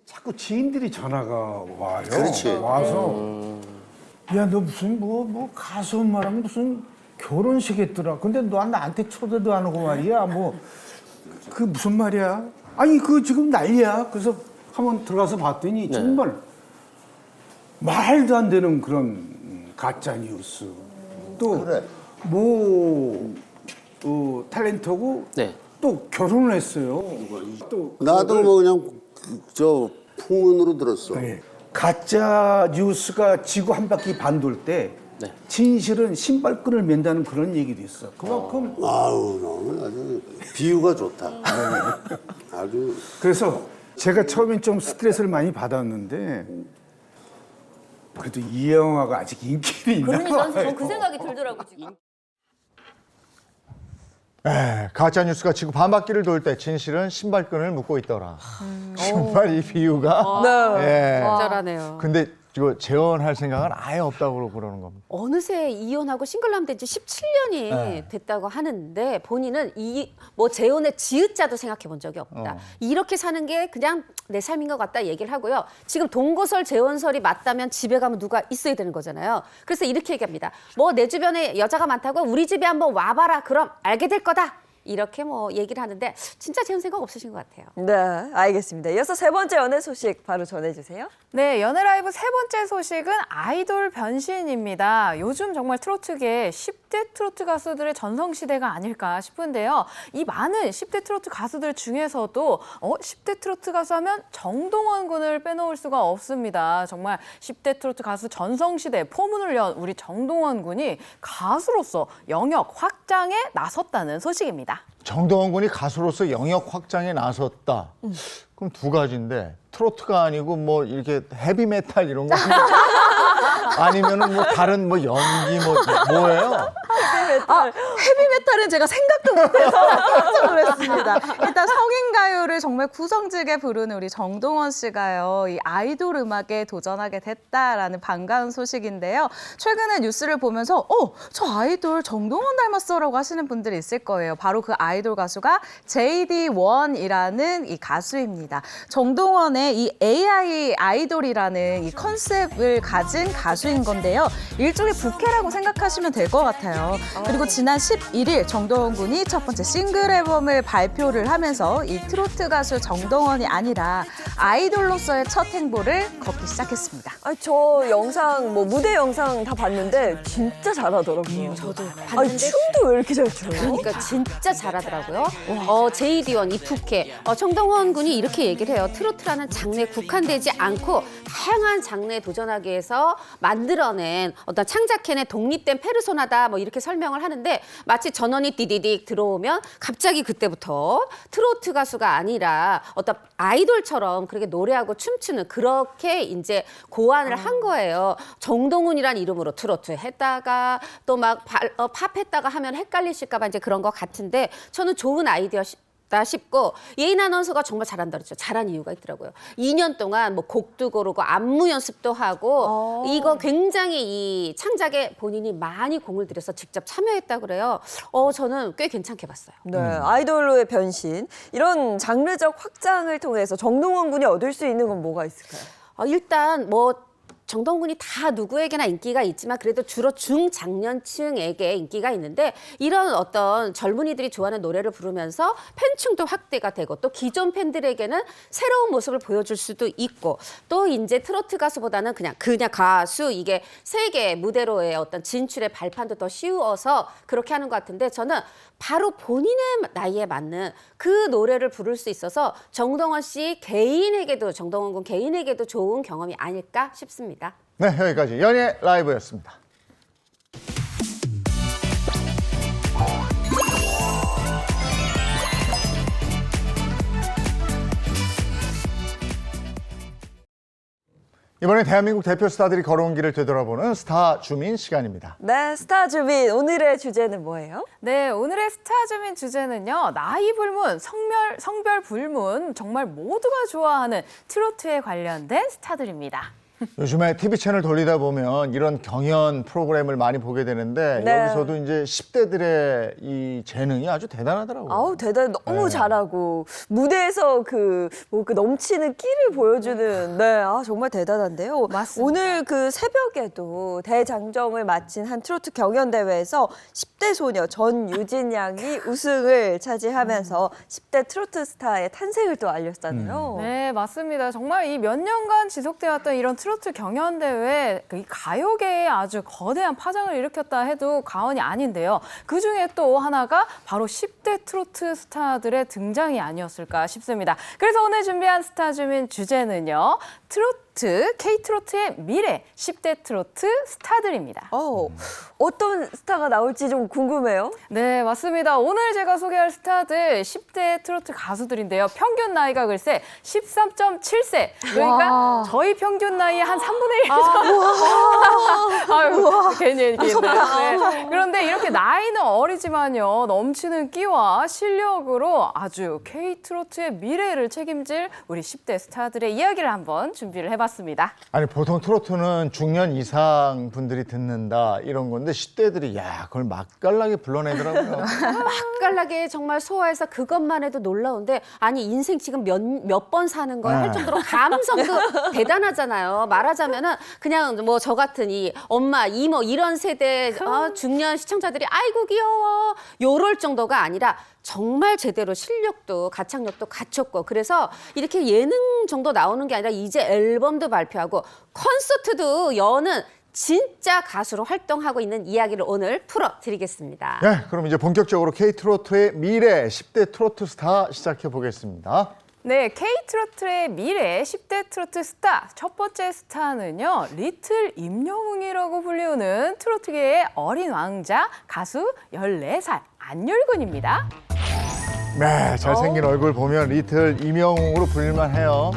Speaker 7: 자꾸 지인들이 전화가 와요.
Speaker 8: 그렇지.
Speaker 7: 와서 야, 너 무슨 뭐 가수 엄마랑 무슨 결혼식 했더라. 근데 너 나한테 초대도 안 하고 말이야. 그 무슨 말이야? 아니 그 지금 난리야. 그래서 한번 들어가서 봤더니 정말 말도 안 되는 그런 가짜 뉴스. 또
Speaker 8: 그래.
Speaker 7: 탤런트하고
Speaker 8: 네.
Speaker 7: 또 결혼을 했어요. 또
Speaker 8: 나도 뭐 그냥 저 풍문으로 들었어.
Speaker 7: 네. 가짜 뉴스가 지구 한 바퀴 반 돌 때
Speaker 8: 네.
Speaker 7: 진실은 신발끈을 맨다는 그런 얘기도 있어. 그만큼
Speaker 8: 아우, 너무 아주 비유가 좋다. 아주
Speaker 7: 그래서 제가 처음엔 좀 스트레스를 많이 받았는데 그래도 이영화가 아직 인기는 있나
Speaker 5: 그러니까
Speaker 7: 봐요.
Speaker 5: 전 그 생각이 들더라고 지금.
Speaker 1: 가짜 뉴스가 지금 반바퀴를 돌 때 진실은 신발끈을 묶고 있더라. 정말 이 비유가. 예.
Speaker 5: 적절하네요.
Speaker 1: 근데 이거 재혼할 생각은 아예 없다고 그러는 겁니다.
Speaker 5: 어느새 이혼하고 싱글남 된 지 17년이 됐다고 하는데 본인은 뭐 재혼의 지읒자도 생각해 본 적이 없다. 이렇게 사는 게 그냥 내 삶인 것 같다 얘기를 하고요. 지금 동거설 재혼설이 맞다면 집에 가면 누가 있어야 되는 거잖아요. 그래서 이렇게 얘기합니다. 뭐 내 주변에 여자가 많다고 우리 집에 한번 와봐라. 그럼 알게 될 거다. 이렇게 뭐 얘기를 하는데 진짜 재혼 생각 없으신 것 같아요.
Speaker 2: 네, 알겠습니다. 이어서 세 번째 연애 소식 바로 전해주세요.
Speaker 6: 네, 연애 라이브 세 번째 소식은 아이돌 변신입니다. 요즘 정말 트로트계 10대 트로트 가수들의 전성시대가 아닐까 싶은데요. 이 많은 10대 트로트 가수들 중에서도 10대 트로트 가수 하면 정동원 군을 빼놓을 수가 없습니다. 정말 10대 트로트 가수 전성시대 포문을 연 우리 정동원 군이 가수로서 영역 확장에 나섰다는 소식입니다.
Speaker 1: 정동원 군이 가수로서 영역 확장에 나섰다. 그럼 두 가지인데 트로트가 아니고 뭐 이렇게 헤비메탈 이런 거 아니면은 뭐 다른 뭐 연기 뭐예요?
Speaker 4: 헤비메탈은 제가 생각도 못해서 깜짝 놀랐습니다. 일단 성인 가요를 정말 구성지게 부르는 우리 정동원 씨가요, 이 아이돌 음악에 도전하게 됐다라는 반가운 소식인데요. 최근에 뉴스를 보면서 저 아이돌 정동원 닮았어라고 하시는 분들이 있을 거예요. 바로 그 아이돌 가수가 JD1이라는 이 가수입니다. 정동원의 이 AI 아이돌이라는 이 컨셉을 가진 가수인 건데요. 일종의 부캐라고 생각하시면 될 것 같아요. 그리고 지난 11일 정동원 군이 첫 번째 싱글 앨범을 발표를 하면서 이 트로트 가수 정동원이 아니라 아이돌로서의 첫 행보를 걷기 시작했습니다.
Speaker 2: 저 영상, 무대 영상 다 봤는데 진짜 잘하더라고요.
Speaker 5: 저도
Speaker 2: 아니, 춤도 왜 이렇게 잘 춰요?
Speaker 5: 그러니까 진짜 잘하더라고요. JD1, 이프케. 정동원 군이 이렇게 얘기를 해요. 트로트라는 장르에 국한되지 않고 다양한 장르에 도전하기 위해서 만들어낸 어떤 창작해낸 독립된 페르소나다 뭐 이렇게 설명을 하는데 마치 전원이 디디딕 들어오면 갑자기 그때부터 트로트 가수가 아니라 어떤 아이돌처럼 그렇게 노래하고 춤추는 그렇게 이제 고안을 한 거예요. 정동훈이란 이름으로 트로트 했다가 또 막 팝 했다가 하면 헷갈리실까 봐 이제 그런 것 같은데 저는 좋은 아이디어 다 싶고 예인 아나운서가 정말 잘한다 그랬죠. 잘한 이유가 있더라고요. 2년 동안 뭐 곡도 고르고 안무 연습도 하고 이거 굉장히 이 창작에 본인이 많이 공을 들여서 직접 참여했다 그래요. 저는 꽤 괜찮게 봤어요.
Speaker 2: 네, 아이돌로의 변신. 이런 장르적 확장을 통해서 정동원 군이 얻을 수 있는 건 뭐가 있을까요?
Speaker 5: 일단 뭐 정동훈이 다 누구에게나 인기가 있지만 그래도 주로 중장년층에게 인기가 있는데 이런 어떤 젊은이들이 좋아하는 노래를 부르면서 팬층도 확대가 되고 또 기존 팬들에게는 새로운 모습을 보여줄 수도 있고 또 이제 트로트 가수보다는 그냥 가수 이게 세계 무대로의 어떤 진출의 발판도 더 씌워서 그렇게 하는 것 같은데 저는 바로 본인의 나이에 맞는 그 노래를 부를 수 있어서 정동원 씨 개인에게도 정동원 군 개인에게도 좋은 경험이 아닐까 싶습니다.
Speaker 1: 네, 여기까지 연예 라이브였습니다. 이번에 대한민국 대표 스타들이 걸어온 길을 되돌아보는 스타 주민 시간입니다.
Speaker 2: 네, 스타 주민. 오늘의 주제는 뭐예요?
Speaker 6: 네, 오늘의 스타 주민 주제는요. 나이 불문, 성별 불문, 정말 모두가 좋아하는 트로트에 관련된 스타들입니다.
Speaker 1: 요즘에 TV 채널 돌리다 보면 이런 경연 프로그램을 많이 보게 되는데
Speaker 2: 네.
Speaker 1: 여기서도 이제 10대들의 이 재능이 아주 대단하더라고요.
Speaker 2: 아우, 대단히 너무
Speaker 1: 네.
Speaker 2: 잘하고 무대에서 그 넘치는 끼를 보여주는 정말 대단한데요.
Speaker 6: 맞습니다.
Speaker 2: 오늘 그 새벽에도 대장정을 마친 한 트로트 경연 대회에서 10대 소녀 전유진 양이 우승을 차지하면서 10대 트로트 스타의 탄생을 또 알렸잖아요.
Speaker 6: 네, 맞습니다. 정말 이 몇 년간 지속되었던 이런 트로트 경연대회, 이 가요계에 아주 거대한 파장을 일으켰다 해도 과언이 아닌데요. 그중에 또 하나가 바로 10대 트로트 스타들의 등장이 아니었을까 싶습니다. 그래서 오늘 준비한 스타 주민 주제는요. 트로트 트로트, K트로트의 미래, 10대 트로트 스타들입니다.
Speaker 2: 어떤 스타가 나올지 좀 궁금해요.
Speaker 6: 네, 맞습니다. 오늘 제가 소개할 스타들 10대 트로트 가수들인데요. 평균 나이가 글쎄 13.7세. 그러니까 저희 평균 나이의 한 3분의 1 정도. 아유, 괜히 얘기했네요. 네. 그런데 이렇게 나이는 어리지만요. 넘치는 끼와 실력으로 아주 K트로트의 미래를 책임질 우리 10대 스타들의 이야기를 한번 준비를 해봤습니다.
Speaker 1: 아니 보통 트로트는 중년 이상 분들이 듣는다 이런 건데 10대들이 야 그걸 맛깔나게 불러내더라고요.
Speaker 5: 맛깔나게 정말 소화해서 그것만 해도 놀라운데 아니 인생 지금 몇 번 사는 거야 할 정도로 감성도 대단하잖아요. 말하자면은 그냥 뭐 저 같은 이 엄마, 이모 이런 세대 중년 시청자들이 아이고 귀여워 요럴 정도가 아니라 정말 제대로 실력도 가창력도 갖췄고 그래서 이렇게 예능 정도 나오는 게 아니라 이제 앨범도 발표하고 콘서트도 여는 진짜 가수로 활동하고 있는 이야기를 오늘 풀어드리겠습니다.
Speaker 1: 네, 그럼 이제 본격적으로 K트로트의 미래 10대 트로트 스타 시작해 보겠습니다.
Speaker 6: 네, K트로트의 미래 10대 트로트 스타 첫 번째 스타는요. 리틀 임영웅이라고 불리우는 트로트계의 어린 왕자 가수 14살 안율근입니다.
Speaker 1: 네, 잘생긴 얼굴 보면 리틀 임영웅으로 불릴만 해요.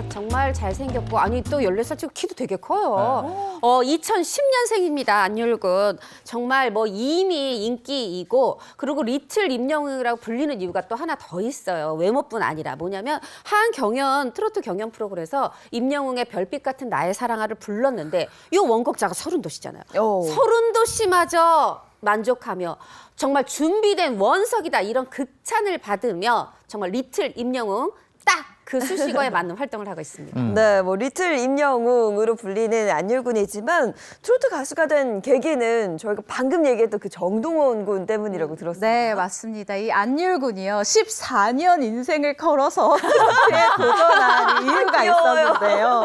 Speaker 5: 정말 잘생겼고 아니 또 14살 치고 키도 되게 커요. 2010년생입니다. 안율근. 정말 뭐 이미 인기이고 그리고 리틀 임영웅이라고 불리는 이유가 또 하나 더 있어요. 외모뿐 아니라 뭐냐면 한 경연 트로트 경연 프로그램에서 임영웅의 별빛 같은 나의 사랑아를 불렀는데 이 원곡자가 서른도시잖아요. 서른도시마저 만족하며 정말 준비된 원석이다 이런 극찬을 받으며 정말 리틀 임영웅 딱 그 수식어에 맞는 활동을 하고 있습니다.
Speaker 2: 네, 뭐 리틀 임영웅으로 불리는 안율근이지만 트로트 가수가 된 계기는 저희가 방금 얘기했던 그 정동원 군 때문이라고 들었습니다.
Speaker 4: 네, 맞습니다. 이 안율군이요. 14년 인생을 걸어서 트로트에 도전한 이유가 있었는데요.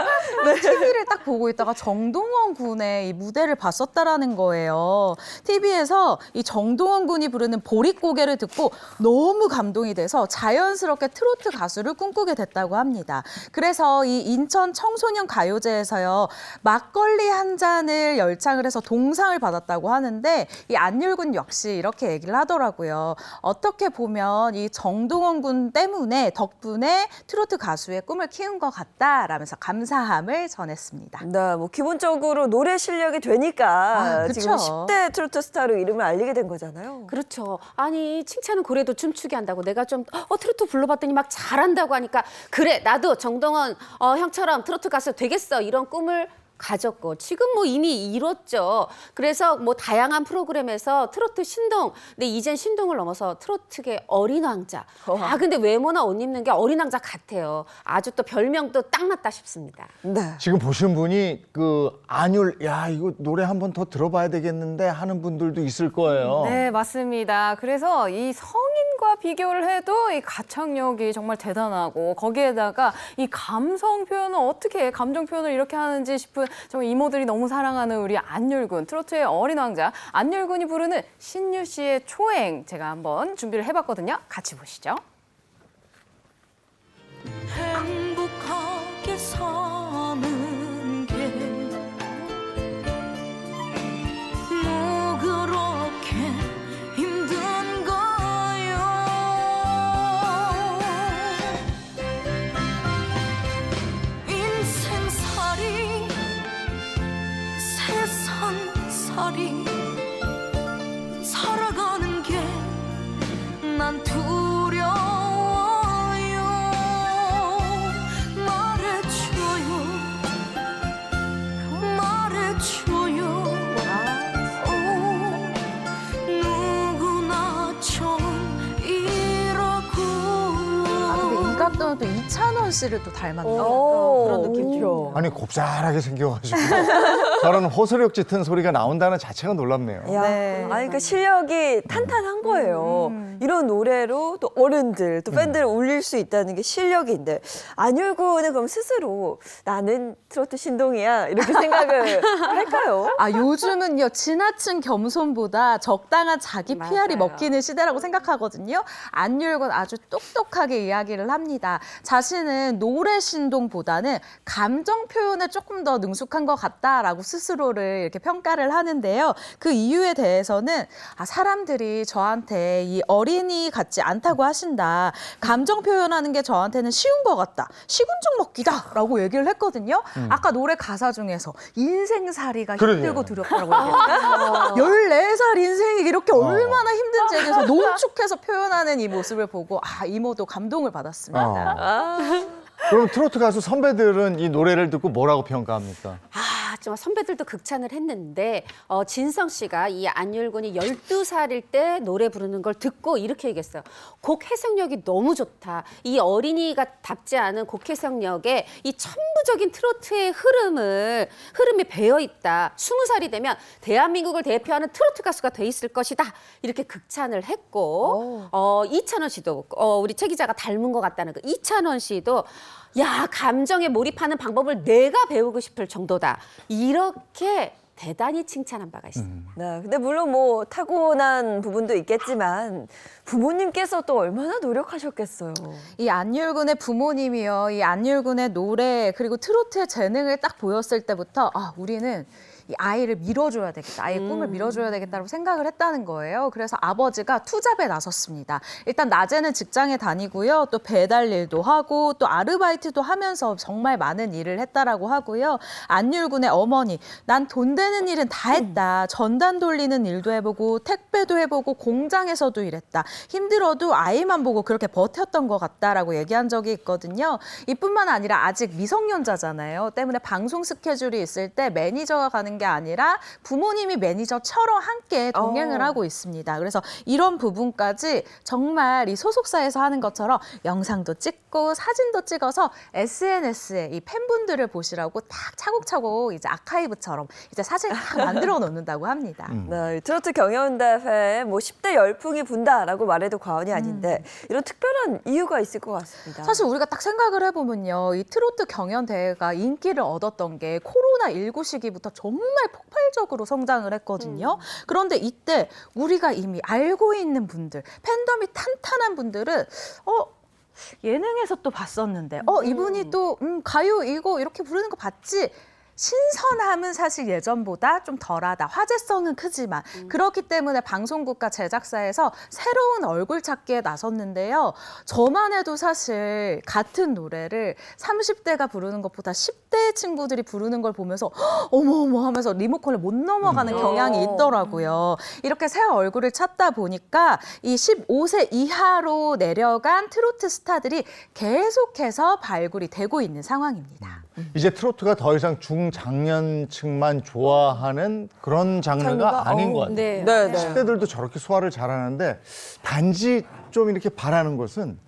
Speaker 4: TV를 딱 보고 있다가 정동원 군의 이 무대를 봤었다라는 거예요. TV에서 이 정동원 군이 부르는 보릿고개를 듣고 너무 감동이 돼서 자연스럽게 트로트 가수를 꿈꾸게 됐다고 합니다. 그래서 이 인천 청소년 가요제에서요. 막걸리 한 잔을 열창을 해서 동상을 받았다고 하는데 이 안율군 역시 이렇게 얘기를 하더라고요. 어떻게 보면 이 정동원 군 때문에 덕분에 트로트 가수의 꿈을 키운 것 같다라면서 감사함을 전했습니다.
Speaker 2: 네, 뭐 기본적으로 노래 실력이 되니까
Speaker 4: 그쵸.
Speaker 2: 지금 10대 트로트 스타로 이름을 알리게 된 거잖아요.
Speaker 5: 그렇죠. 아니 칭찬은 고래도 춤추게 한다고 내가 좀 트로트 불러봤더니 막 잘한다고 하니까 그래 나도 정동원 형처럼 트로트 가수 되겠어 이런 꿈을 가졌고 지금 뭐 이미 이뤘죠. 그래서 뭐 다양한 프로그램에서 트로트 신동 근데 이젠 신동을 넘어서 트로트계 어린 왕자. 근데 외모나 옷 입는 게 어린 왕자 같아요. 아주 또 별명도 딱 맞다 싶습니다.
Speaker 2: 네.
Speaker 1: 지금 보신 분이 그 안율 야 이거 노래 한 번 더 들어봐야 되겠는데 하는 분들도 있을 거예요.
Speaker 6: 네, 맞습니다. 그래서 이 성인과 비교를 해도 이 가창력이 정말 대단하고 거기에다가 이 감성 표현을 어떻게 감정 표현을 이렇게 하는지 싶은 정말 이모들이 너무 사랑하는 우리 안율근 트로트의 어린 왕자 안율근이 부르는 신유 씨의 초행 제가 한번 준비를 해봤거든요. 같이 보시죠.
Speaker 9: 행복하게 사는 게 뭐 그렇게 힘든가요 인생살이 세상살이 살아가는 게 난 두려워요 말해줘요 누구나처럼 이라고
Speaker 4: 근데 이 각도는 또 이찬원 씨를 또 닮았네요.
Speaker 5: 그런 느낌이죠.
Speaker 1: 아니 곱잘하게 생겨가지고 저런 호소력 짙은 소리가 나온다는 자체가 놀랍네요.
Speaker 2: 야, 아니 그 실력이 탄탄한 거예요. 이런 노래로 또 어른들, 또 팬들을 울릴 수 있다는 게 실력인데 안율근은 그럼 스스로 나는 트로트 신동이야 이렇게 생각을 할까요?
Speaker 4: 요즘은요 지나친 겸손보다 적당한 자기 PR이
Speaker 5: 맞아요.
Speaker 4: 먹히는 시대라고 생각하거든요. 안율근 아주 똑똑하게 이야기를 합니다. 자신은 노래 신동보다는 감정 표현에 조금 더 능숙한 것 같다라고 스스로를 이렇게 평가를 하는데요. 그 이유에 대해서는 사람들이 저한테 이 어린이 같지 않다고 하신다. 감정 표현하는 게 저한테는 쉬운 것 같다. 식은죽 먹기다라고 얘기를 했거든요. 아까 노래 가사 중에서 인생살이가 힘들고 두렵다라고 얘기했어요. 14살 인생이 이렇게 얼마나 힘든지에 대해서 농축해서 표현하는 이 모습을 보고 이모도 감동을 받았습니다.
Speaker 1: 그럼 트로트 가수 선배들은 이 노래를 듣고 뭐라고 평가합니까?
Speaker 5: 정말 선배들도 극찬을 했는데 진성 씨가 이 안율군이 12살일 때 노래 부르는 걸 듣고 이렇게 얘기했어요. 곡 해석력이 너무 좋다. 이 어린이가 답지 않은 곡 해석력에 이 천부적인 트로트의 흐름이 배어 있다. 20살이 되면 대한민국을 대표하는 트로트 가수가 돼 있을 것이다. 이렇게 극찬을 했고 이찬원 씨도 우리 최 기자가 닮은 것 같다는 그 이찬원 씨도 야, 감정에 몰입하는 방법을 내가 배우고 싶을 정도다. 이렇게 대단히 칭찬한 바가 있습니다.
Speaker 2: 네, 근데 물론 뭐 타고난 부분도 있겠지만 부모님께서 또 얼마나 노력하셨겠어요.
Speaker 4: 이 안율군의 부모님이요, 이 안율군의 노래 그리고 트로트의 재능을 딱 보였을 때부터 우리는 이 아이를 밀어줘야 되겠다, 아이의 꿈을 밀어줘야 되겠다고 생각을 했다는 거예요. 그래서 아버지가 투잡에 나섰습니다. 일단 낮에는 직장에 다니고요, 또 배달 일도 하고 또 아르바이트도 하면서 정말 많은 일을 했다라고 하고요. 안율군의 어머니, 난 돈 되는 일은 다 했다. 전단 돌리는 일도 해보고 택배도 해보고 공장에서도 일했다. 힘들어도 아이만 보고 그렇게 버텼던 것 같다라고 얘기한 적이 있거든요. 이뿐만 아니라 아직 미성년자잖아요. 때문에 방송 스케줄이 있을 때 매니저가 가는 게 아니라 부모님이 매니저처럼 함께 동행을 하고 있습니다. 그래서 이런 부분까지 정말 이 소속사에서 하는 것처럼 영상도 찍고 사진도 찍어서 SNS에 이 팬분들을 보시라고 딱 차곡차곡 이제 아카이브처럼 이제 사진을 딱 만들어 놓는다고 합니다.
Speaker 2: 네, 트로트 경연대회에 뭐 10대 열풍이 분다라고 말해도 과언이 아닌데 이런 특별한 이유가 있을 것 같습니다.
Speaker 4: 사실 우리가 딱 생각을 해보면요, 이 트로트 경연대회가 인기를 얻었던 게 코로나19 시기부터 정말 폭발적으로 성장을 했거든요. 그런데 이때 우리가 이미 알고 있는 분들, 팬덤이 탄탄한 분들은 예능에서 또 봤었는데 이분이 또 가요 이거 이렇게 부르는 거 봤지? 신선함은 사실 예전보다 좀 덜하다. 화제성은 크지만 그렇기 때문에 방송국과 제작사에서 새로운 얼굴 찾기에 나섰는데요. 저만 해도 사실 같은 노래를 30대가 부르는 것보다 10대 친구들이 부르는 걸 보면서 어머 하면서 리모컨을 못 넘어가는 경향이 있더라고요. 이렇게 새 얼굴을 찾다 보니까 이 15세 이하로 내려간 트로트 스타들이 계속해서 발굴이 되고 있는 상황입니다.
Speaker 1: 이제 트로트가 더 이상 중장년층만 좋아하는 그런 장르가 아닌 것 같아요.
Speaker 5: 네.
Speaker 1: 10대들도 저렇게 소화를 잘하는데 단지 좀 이렇게 바라는 것은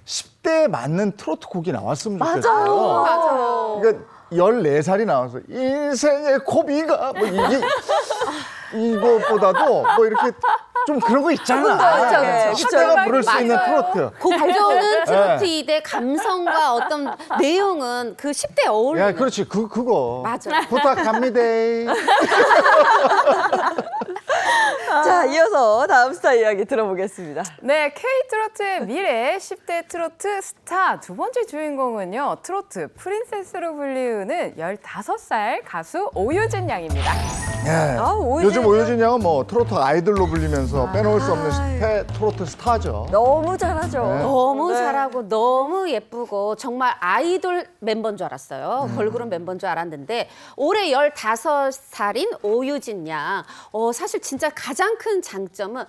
Speaker 1: 10대에 맞는 트로트 곡이 나왔으면 좋겠어요.
Speaker 5: 맞아요.
Speaker 1: 그러니까 14살이 나와서 인생의 고비가 뭐 이거보다도 뭐 이렇게 좀 그런 거 있잖아. 10대가 부를 수 있는 트로트.
Speaker 5: 그 발전은 트로트이대 감성과 어떤 내용은 그 10대에 어울리는.
Speaker 1: 야, 그렇지. 그거.
Speaker 5: 맞아.
Speaker 1: 부탁합니다.
Speaker 2: 자, 이어서 다음 스타 이야기 들어보겠습니다.
Speaker 6: 네, K-트로트의 미래 10대 트로트 스타 두 번째 주인공은요. 트로트 프린세스로 불리우는 15살 가수 오유진 양입니다.
Speaker 1: 예. 요즘 오유진 양은 뭐 트로트 아이돌로 불리면서 빼놓을 수 없는 트로트 스타죠.
Speaker 2: 너무 잘하죠.
Speaker 5: 너무 잘하고 너무 예쁘고 정말 아이돌 멤버인 줄 알았어요. 걸그룹 멤버인 줄 알았는데 올해 15살인 오유진 양. 사실 진짜 가장 큰 장점은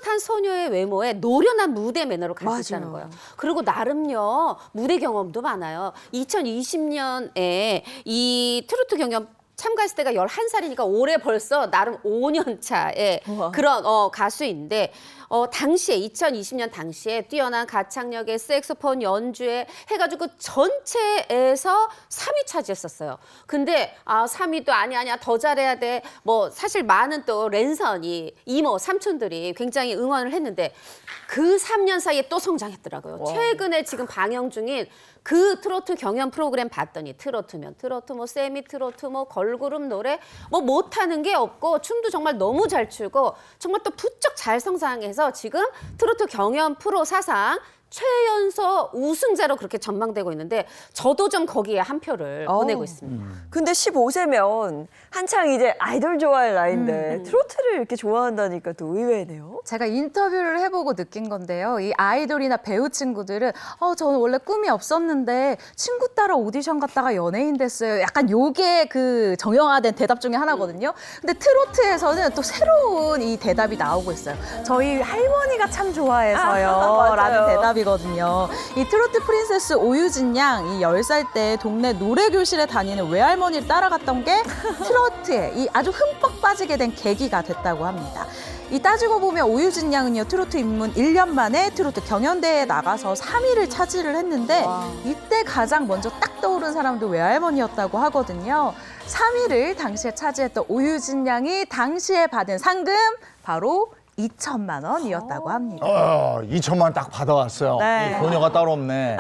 Speaker 5: 풋풋한 소녀의 외모에 노련한 무대 매너로 갈 수 있다는 거예요. 그리고 나름요 무대 경험도 많아요. 2020년에 이 트로트 경연 참가했을 때가 11살이니까 올해 벌써 나름 5년 차의 그런 가수인데 당시에 2020년 당시에 뛰어난 가창력에 색소폰 연주에 해가지고 전체에서 3위 차지했었어요. 근데 3위도 아니야 더 잘해야 돼. 뭐 사실 많은 또 랜선이 이모 삼촌들이 굉장히 응원을 했는데 그 3년 사이에 또 성장했더라고요. 최근에 지금 방영 중인 그 트로트 경연 프로그램 봤더니 트로트면 트로트 뭐 세미 트로트 뭐 걸그룹 노래 뭐 못하는 게 없고 춤도 정말 너무 잘 추고 정말 또 부쩍 잘 성장해서 지금 트로트 경연 프로 사상 최연소 우승자로 그렇게 전망되고 있는데 저도 좀 거기에 한 표를 보내고 있습니다.
Speaker 2: 근데 15세면 한창 이제 아이돌 좋아할 나이인데 트로트를 이렇게 좋아한다니까 또 의외네요.
Speaker 4: 제가 인터뷰를 해보고 느낀 건데요. 이 아이돌이나 배우 친구들은 저는 원래 꿈이 없었는데 친구 따라 오디션 갔다가 연예인 됐어요. 약간 요게 그 정형화된 대답 중에 하나거든요. 근데 트로트에서는 또 새로운 이 대답이 나오고 있어요. 저희 할머니가 참 좋아해서요.
Speaker 2: 맞아요.
Speaker 4: 라는 대답이거든요. 이 트로트 프린세스 오유진 양이 10살 때 동네 노래교실에 다니는 외할머니를 따라갔던 게 트로트에 이 아주 흠뻑 빠지게 된 계기가 됐다고 합니다. 이 따지고 보면 오유진 양은요, 트로트 입문 1년 만에 트로트 경연대회에 나가서 3위를 차지를 했는데 이때 가장 먼저 딱 떠오른 사람도 외할머니였다고 하거든요. 3위를 당시에 차지했던 오유진 양이 당시에 받은 상금 바로 2천만 원이었다고 합니다.
Speaker 1: 2천만 원 딱 받아왔어요.
Speaker 2: 네.
Speaker 1: 이 돈여가 따로 없네.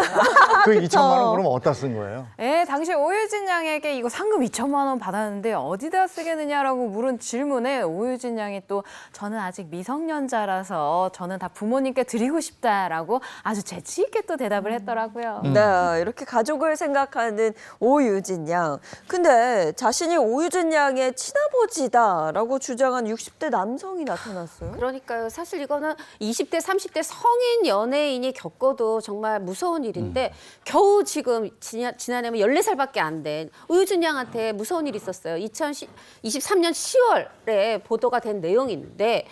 Speaker 1: 그 2천만 원 그럼 어디다 쓴 거예요?
Speaker 6: 네, 당시 오유진 양에게 이거 상금 2천만 원 받았는데 어디다 쓰겠느냐라고 물은 질문에 오유진 양이 또 저는 아직 미성년자라서 저는 다 부모님께 드리고 싶다라고 아주 재치 있게 또 대답을 했더라고요.
Speaker 2: 네, 이렇게 가족을 생각하는 오유진 양. 근데 자신이 오유진 양의 친아버지다라고 주장한 60대 남성이 나타났어요.
Speaker 5: 그러니까요. 사실 이거는 20대, 30대 성인 연예인이 겪어도 정말 무서운 일인데 겨우 지금 지난해 14살밖에 안 된 오유진 양한테 무서운 일이 있었어요. 2023년 10월에 보도가 된 내용인데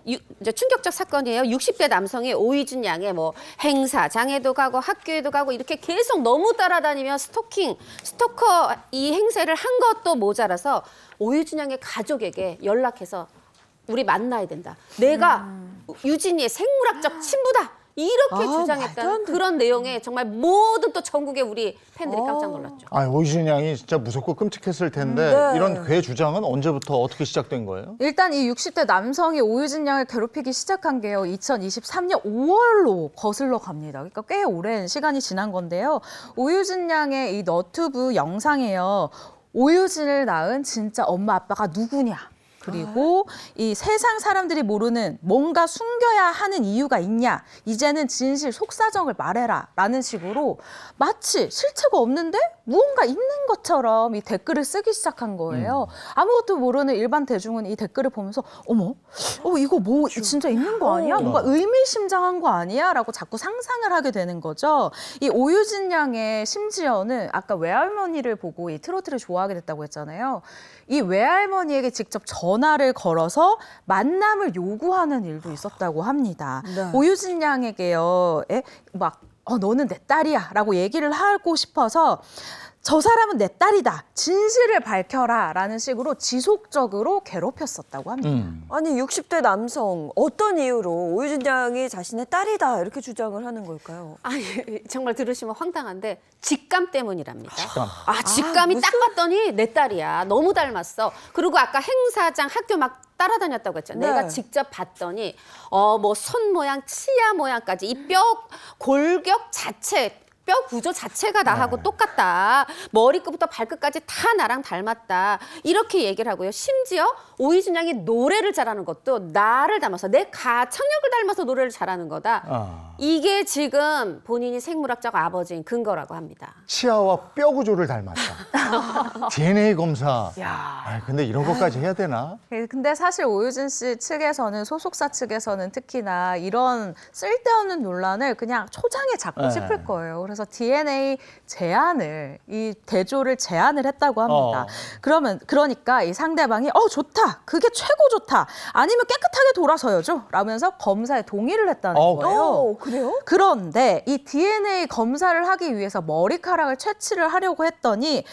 Speaker 5: 이제 충격적 사건이에요. 60대 남성이 오유진 양의 뭐 행사장에도 가고 학교에도 가고 이렇게 계속 너무 따라다니며 스토커 이 행세를 한 것도 모자라서 오유진 양의 가족에게 연락해서 우리 만나야 된다. 내가 유진이의 생물학적 친부다. 이렇게 주장했다는 그런 내용에 정말 모든 또 전국의 우리 팬들이 깜짝 놀랐죠.
Speaker 1: 오유진 양이 진짜 무섭고 끔찍했을 텐데
Speaker 2: 네.
Speaker 1: 이런 괴 주장은 언제부터 어떻게 시작된 거예요?
Speaker 4: 일단 이 60대 남성이 오유진 양을 괴롭히기 시작한 게요. 2023년 5월로 거슬러 갑니다. 그러니까 꽤 오랜 시간이 지난 건데요. 오유진 양의 이 너튜브 영상에요. 오유진을 낳은 진짜 엄마 아빠가 누구냐. 그리고 이 세상 사람들이 모르는 뭔가 숨겨야 하는 이유가 있냐. 이제는 진실 속사정을 말해라. 라는 식으로 마치 실체가 없는데 무언가 있는 것처럼 이 댓글을 쓰기 시작한 거예요. 아무것도 모르는 일반 대중은 이 댓글을 보면서 어머, 이거 뭐 진짜 있는 거 아니야? 뭔가 의미심장한 거 아니야? 라고 자꾸 상상을 하게 되는 거죠. 이 오유진 양의 심지어는 아까 외할머니를 보고 이 트로트를 좋아하게 됐다고 했잖아요. 이 외할머니에게 직접 전화를 걸어서 만남을 요구하는 일도 있었다고 합니다.
Speaker 2: 네.
Speaker 4: 오유진 양에게요, 너는 내 딸이야 라고 얘기를 하고 싶어서 저 사람은 내 딸이다. 진실을 밝혀라. 라는 식으로 지속적으로 괴롭혔었다고 합니다.
Speaker 2: 아니 60대 남성 어떤 이유로 오유진 양이 자신의 딸이다 이렇게 주장을 하는 걸까요?
Speaker 5: 아니 정말 들으시면 황당한데 직감 때문이랍니다.
Speaker 1: 직감.
Speaker 5: 직감이 딱 봤더니 내 딸이야. 너무 닮았어. 그리고 아까 행사장 학교 막 따라다녔다고 했죠.
Speaker 2: 네.
Speaker 5: 내가 직접 봤더니 뭐 손 모양, 치아 모양까지 이 뼈 골격 자체 뼈 구조 자체가 나하고 똑같다. 머리끝부터 발끝까지 다 나랑 닮았다. 이렇게 얘기를 하고요. 심지어 오유진 양이 노래를 잘하는 것도 나를 닮아서 내 가창력을 닮아서 노래를 잘하는 거다. 이게 지금 본인이 생물학적 아버지인 근거라고 합니다.
Speaker 1: 치아와 뼈 구조를 닮았다. DNA 검사. 근데 이런 것까지 해야 되나?
Speaker 4: 근데 사실 오유진 씨 측에서는 소속사 측에서는 특히나 이런 쓸데없는 논란을 그냥 초장에 잡고
Speaker 1: 네.
Speaker 4: 싶을 거예요. 그래서 DNA 제안을 이 대조를 제안을 했다고 합니다. 그러니까 이 상대방이 좋다. 그게 최고 좋다. 아니면 깨끗하게 돌아서야죠. 라면서 검사에 동의를 했다는 거예요.
Speaker 2: 그래요?
Speaker 4: 그런데 이 DNA 검사를 하기 위해서 머리카락을 채취를 하려고 했더니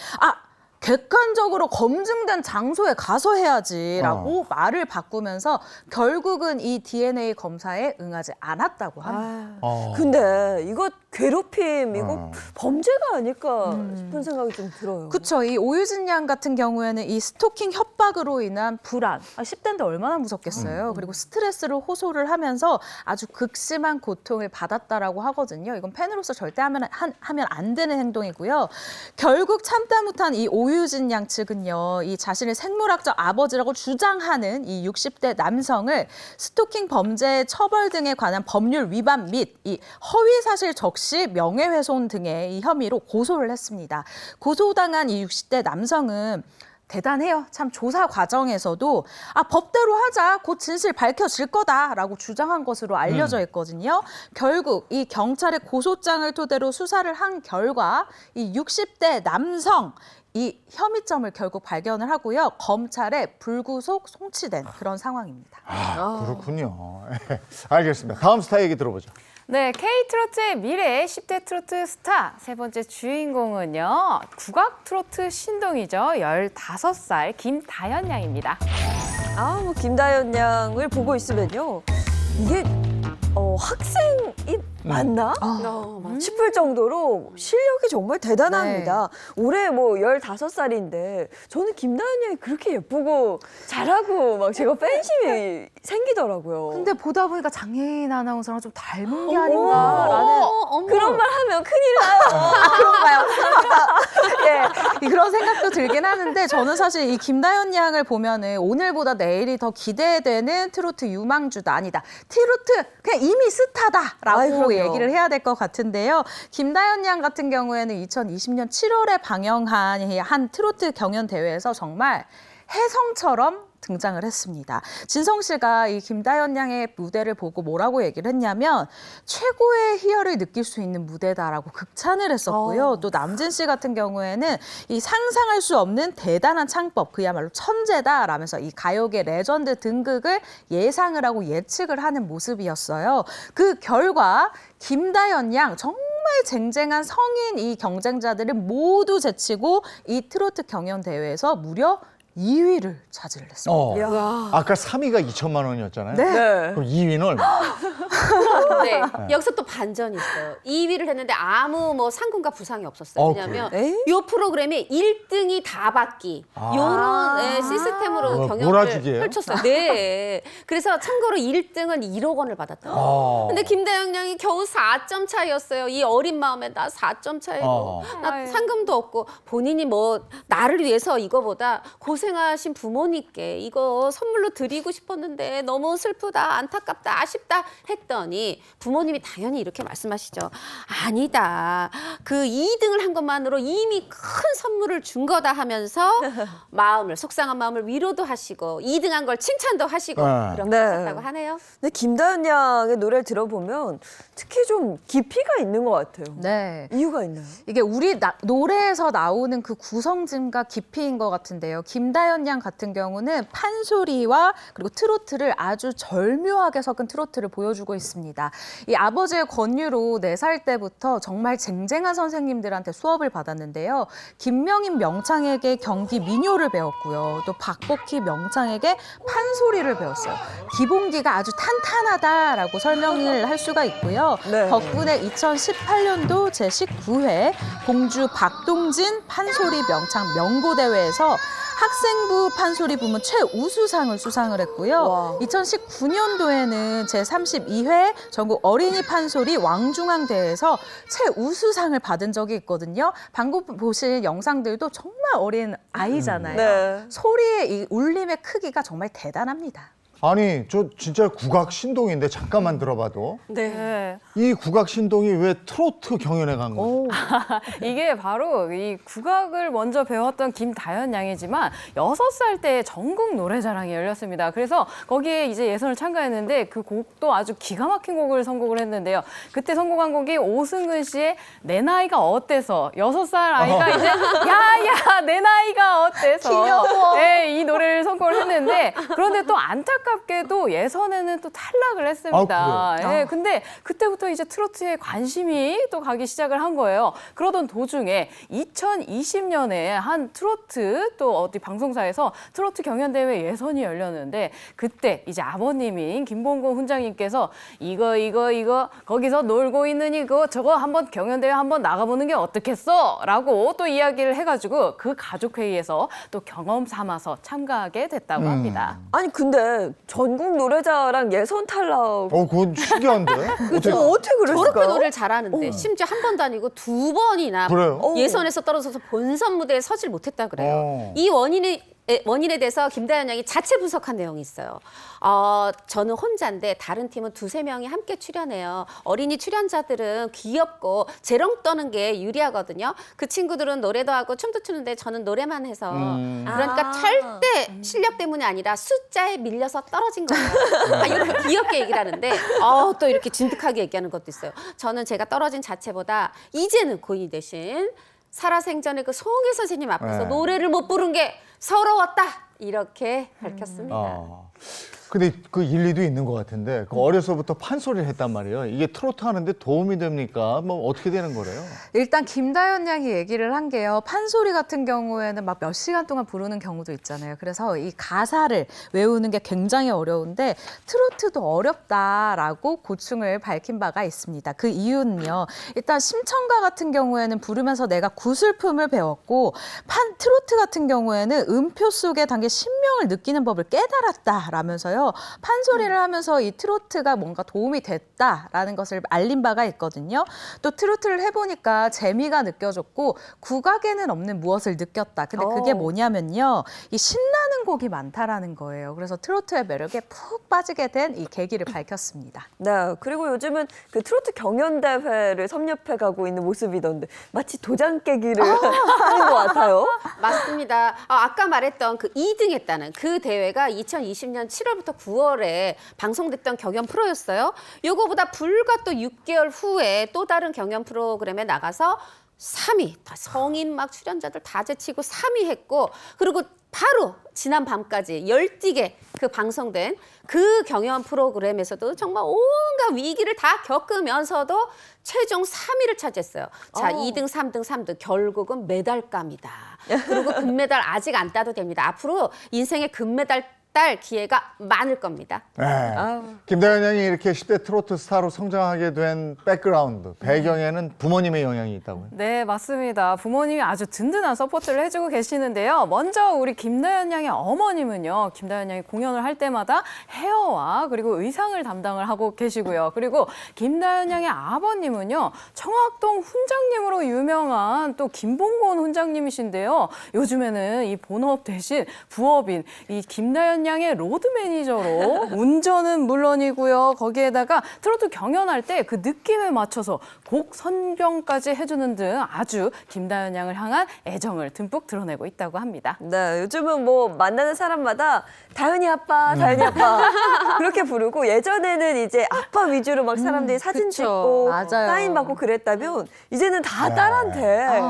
Speaker 4: 객관적으로 검증된 장소에 가서 해야지라고 말을 바꾸면서 결국은 이 DNA 검사에 응하지 않았다고 합니다.
Speaker 2: 근데 이거 괴롭힘, 이거 범죄가 아닐까 싶은 생각이 좀 들어요.
Speaker 4: 그렇죠. 이 오유진 양 같은 경우에는 이 스토킹 협박으로 인한 불안, 10대인데 얼마나 무섭겠어요. 그리고 스트레스를 호소를 하면서 아주 극심한 고통을 받았다라고 하거든요. 이건 팬으로서 절대 하면 안 되는 행동이고요. 결국 참다 못한 이 오유진 노유진 양 측은요, 이 자신의 생물학적 아버지라고 주장하는 이 60대 남성을 스토킹 범죄 처벌 등에 관한 법률 위반 및 이 허위 사실 적시, 명예훼손 등의 이 혐의로 고소를 했습니다. 고소당한 이 60대 남성은 대단해요. 참 조사 과정에서도 법대로 하자, 곧 진실 밝혀질 거다라고 주장한 것으로 알려져 있거든요. 결국 이 경찰의 고소장을 토대로 수사를 한 결과 이 60대 남성 이 혐의점을 결국 발견을 하고요. 검찰에 불구속 송치된 그런 상황입니다.
Speaker 1: 그렇군요. 알겠습니다. 다음 스타 얘기 들어보죠.
Speaker 6: 네, K-트로트의 미래 10대 트로트 스타 세 번째 주인공은요. 국악 트로트 신동이죠. 15살 김다연 양입니다.
Speaker 2: 뭐 김다연 양을 보고 있으면요. 이게 학생이 맞나? 싶을 정도로 실력이 정말 대단합니다. 올해 뭐 15살인데 저는 김다연 양이 그렇게 예쁘고 잘하고 막 제가 팬심이 생기더라고요.
Speaker 4: 근데 보다 보니까 장예인 아나운서랑 좀 닮은 게 아닌가라는
Speaker 2: 그런 말 하면 큰일 나요. 그런가요? 감사합니다. 예.
Speaker 4: 그런 생각도 들긴 하는데 저는 사실 이 김다연 양을 보면은 오늘보다 내일이 더 기대되는 트로트 유망주다 아니다. 트로트 그냥 이미 스타다라고
Speaker 2: 그럼요.
Speaker 4: 얘기를 해야 될 것 같은데요. 김다연 양 같은 경우에는 2020년 7월에 방영한 한 트로트 경연 대회에서 정말 혜성처럼 등장을 했습니다. 진성 씨가 이 김다연 양의 무대를 보고 뭐라고 얘기를 했냐면 최고의 희열을 느낄 수 있는 무대다라고 극찬을 했었고요. 또 남진 씨 같은 경우에는 이 상상할 수 없는 대단한 창법, 그야말로 천재다라면서 이 가요계 레전드 등극을 예상을 하고 예측을 하는 모습이었어요. 그 결과 김다연 양 정말 쟁쟁한 성인 이 경쟁자들을 모두 제치고 이 트로트 경연 대회에서 무려 2위를 차지를 했습니다.
Speaker 1: 아까 3위가 2천만 원이었잖아요.
Speaker 2: 네.
Speaker 1: 그럼 2위는 얼마?
Speaker 5: 네, 여기서 또 반전이 있어요. 2위를 했는데 아무 뭐 상금과 부상이 없었어요. 왜냐하면
Speaker 2: 그래요?
Speaker 5: 이 프로그램이 1등이 다 받기 이런 시스템으로 경연을
Speaker 1: 몰아주기예요?
Speaker 5: 펼쳤어요. 네, 그래서 참고로 1등은 1억 원을 받았다. 근데 김다연 양이 겨우 4점 차이였어요. 이 어린 마음에 나 4점 차이고 나 상금도 없고 본인이 뭐 나를 위해서 이거보다 고생하신 부모님께 이거 선물로 드리고 싶었는데 너무 슬프다, 안타깝다, 아쉽다 했더니 부모님이 당연히 이렇게 말씀하시죠. 아니다. 그 2등을 한 것만으로 이미 큰 선물을 준 거다 하면서 속상한 마음을 위로도 하시고 2등한 걸 칭찬도 하시고 이렇게
Speaker 2: 네.
Speaker 5: 하셨다고 하네요.
Speaker 2: 근데 김다연 양의 노래를 들어보면 특히 좀 깊이가 있는 것 같아요.
Speaker 4: 네.
Speaker 2: 이유가 있나요?
Speaker 4: 이게 우리 노래에서 나오는 그 구성짐과 깊이인 것 같은데요. 김다연 양 같은 경우는 판소리와 그리고 트로트를 아주 절묘하게 섞은 트로트를 보여주고 있습니다. 이 아버지의 권유로 4살 때부터 정말 쟁쟁한 선생님들한테 수업을 받았는데요. 김명인 명창에게 경기 민요를 배웠고요. 또 박복희 명창에게 판소리를 배웠어요. 기본기가 아주 탄탄하다라고 설명을 할 수가 있고요.
Speaker 2: 네.
Speaker 4: 덕분에 2018년도 제19회 공주 박동진 판소리 명창 명고대회에서 학생부 판소리 부문 최우수상을 수상을 했고요.
Speaker 2: 와.
Speaker 4: 2019년도에는 제32회 전국 어린이 판소리 왕중왕대회에서 최우수상을 받은 적이 있거든요. 방금 보실 영상들도 정말 어린 아이잖아요.
Speaker 2: 네.
Speaker 4: 소리의 이 울림의 크기가 정말 대단합니다.
Speaker 1: 아니, 저 진짜 국악 신동인데 잠깐만 들어봐도
Speaker 6: 네.
Speaker 1: 이 국악 신동이 왜 트로트 경연에 간 거예요?
Speaker 6: 이게 바로 이 국악을 먼저 배웠던 김다연 양이지만 6살 때 전국 노래자랑이 열렸습니다. 그래서 거기에 이제 예선을 참가했는데 그 곡도 아주 기가 막힌 곡을 선곡을 했는데요. 그때 선곡한 곡이 오승근 씨의 내 나이가 어때서 6살 아이가 이제 야야 내 나이가 어때서
Speaker 4: 귀여워.
Speaker 6: 네, 이 노래를 선곡을 했는데 그런데 또 안타깝게도 예선에는 또 탈락을 했습니다. 예, 근데 그때부터 이제 트로트에 관심이 또 가기 시작을 한 거예요. 그러던 도중에 2020년에 한 트로트 또 어디 방송사에서 트로트 경연대회 예선이 열렸는데 그때 이제 아버님인 김봉곤 훈장님께서 이거 거기서 놀고 있는 이거 저거 한번 경연대회 한번 나가보는 게 어떻겠어? 라고 또 이야기를 해가지고 그 가족회의에서 또 경험 삼아서 참가하게 됐다고 합니다.
Speaker 2: 아니 근데 전국 노래자랑 예선 탈락.
Speaker 1: 그건 신기한데?
Speaker 2: 어떻게 그랬을까요?
Speaker 5: 저렇게 노래를 잘하는데 심지어 한 번도 아니고 2번이나
Speaker 1: 그래요?
Speaker 5: 예선에서 떨어져서 본선 무대에 서질 못했다 그래요. 이 원인에 대해서 김다연 양이 자체 분석한 내용이 있어요. 저는 혼자인데 다른 팀은 2-3명이 함께 출연해요. 어린이 출연자들은 귀엽고 재롱 떠는 게 유리하거든요. 그 친구들은 노래도 하고 춤도 추는데 저는 노래만 해서 그러니까 절대 실력 때문이 아니라 숫자에 밀려서 떨어진 거예요. 이렇게 귀엽게 얘기를 하는데 또 이렇게 진득하게 얘기하는 것도 있어요. 저는 제가 떨어진 자체보다 이제는 고인이 되신 살아생전의 그 송혜 선생님 앞에서 노래를 못 부른 게 서러웠다 이렇게 밝혔습니다.
Speaker 1: 근데 그 일리도 있는 것 같은데 그 어려서부터 판소리를 했단 말이에요. 이게 트로트 하는데 도움이 됩니까? 뭐 어떻게 되는 거래요?
Speaker 4: 일단 김다연 양이 얘기를 한 게요. 판소리 같은 경우에는 막 몇 시간 동안 부르는 경우도 있잖아요. 그래서 이 가사를 외우는 게 굉장히 어려운데 트로트도 어렵다라고 고충을 밝힌 바가 있습니다. 그 이유는요. 일단 심청가 같은 경우에는 부르면서 내가 구슬품을 배웠고 트로트 같은 경우에는 음표 속에 담긴 신명을 느끼는 법을 깨달았다라면서요. 판소리를 하면서 이 트로트가 뭔가 도움이 됐다라는 것을 알린 바가 있거든요. 또 트로트를 해보니까 재미가 느껴졌고 국악에는 없는 무엇을 느꼈다. 근데 그게 뭐냐면요. 이 신나는 곡이 많다라는 거예요. 그래서 트로트의 매력에 푹 빠지게 된 이 계기를 밝혔습니다.
Speaker 2: 네, 그리고 요즘은 그 트로트 경연대회를 섭렵해 가고 있는 모습이던데 마치 도장 깨기를 하는 것 같아요.
Speaker 5: 맞습니다. 아까 말했던 그 2등 했다는 그 대회가 2020년 7월부터 9월에 방송됐던 경연 프로였어요. 요거보다 불과 또 6개월 후에 또 다른 경연 프로그램에 나가서 3위, 성인 막 출연자들 다 제치고 3위 했고 그리고 바로 지난 밤까지 열띠게 그 방송된 그 경연 프로그램에서도 정말 온갖 위기를 다 겪으면서도 최종 3위를 차지했어요. 자, 2등, 3등, 3등 결국은 메달감이다. 그리고 금메달 아직 안 따도 됩니다. 앞으로 인생의 금메달 딸 기회가 많을 겁니다.
Speaker 1: 네. 김다연 양이 이렇게 10대 트로트 스타로 성장하게 된 백그라운드, 배경에는 부모님의 영향이 있다고요?
Speaker 6: 네, 맞습니다. 부모님이 아주 든든한 서포트를 해주고 계시는데요. 먼저 우리 김다연 양의 어머님은요. 김다연 양이 공연을 할 때마다 헤어와 그리고 의상을 담당을 하고 계시고요. 그리고 김다연 양의 아버님은요. 청학동 훈장님으로 유명한 또 김봉곤 훈장님이신데요. 요즘에는 이 본업 대신 부업인 이 김다연 양의 로드 매니저로 운전은 물론이고요. 거기에다가 트로트 경연할 때 그 느낌에 맞춰서 곡 선정까지 해주는 등 아주 김다연 양을 향한 애정을 듬뿍 드러내고 있다고 합니다.
Speaker 2: 네, 요즘은 뭐 만나는 사람마다 다연이 아빠, 다연이 아빠 그렇게 부르고 예전에는 이제 아빠 위주로 막 사람들이 사진
Speaker 4: 그쵸.
Speaker 2: 찍고
Speaker 4: 맞아요.
Speaker 2: 사인 받고 그랬다면 이제는 다 딸한테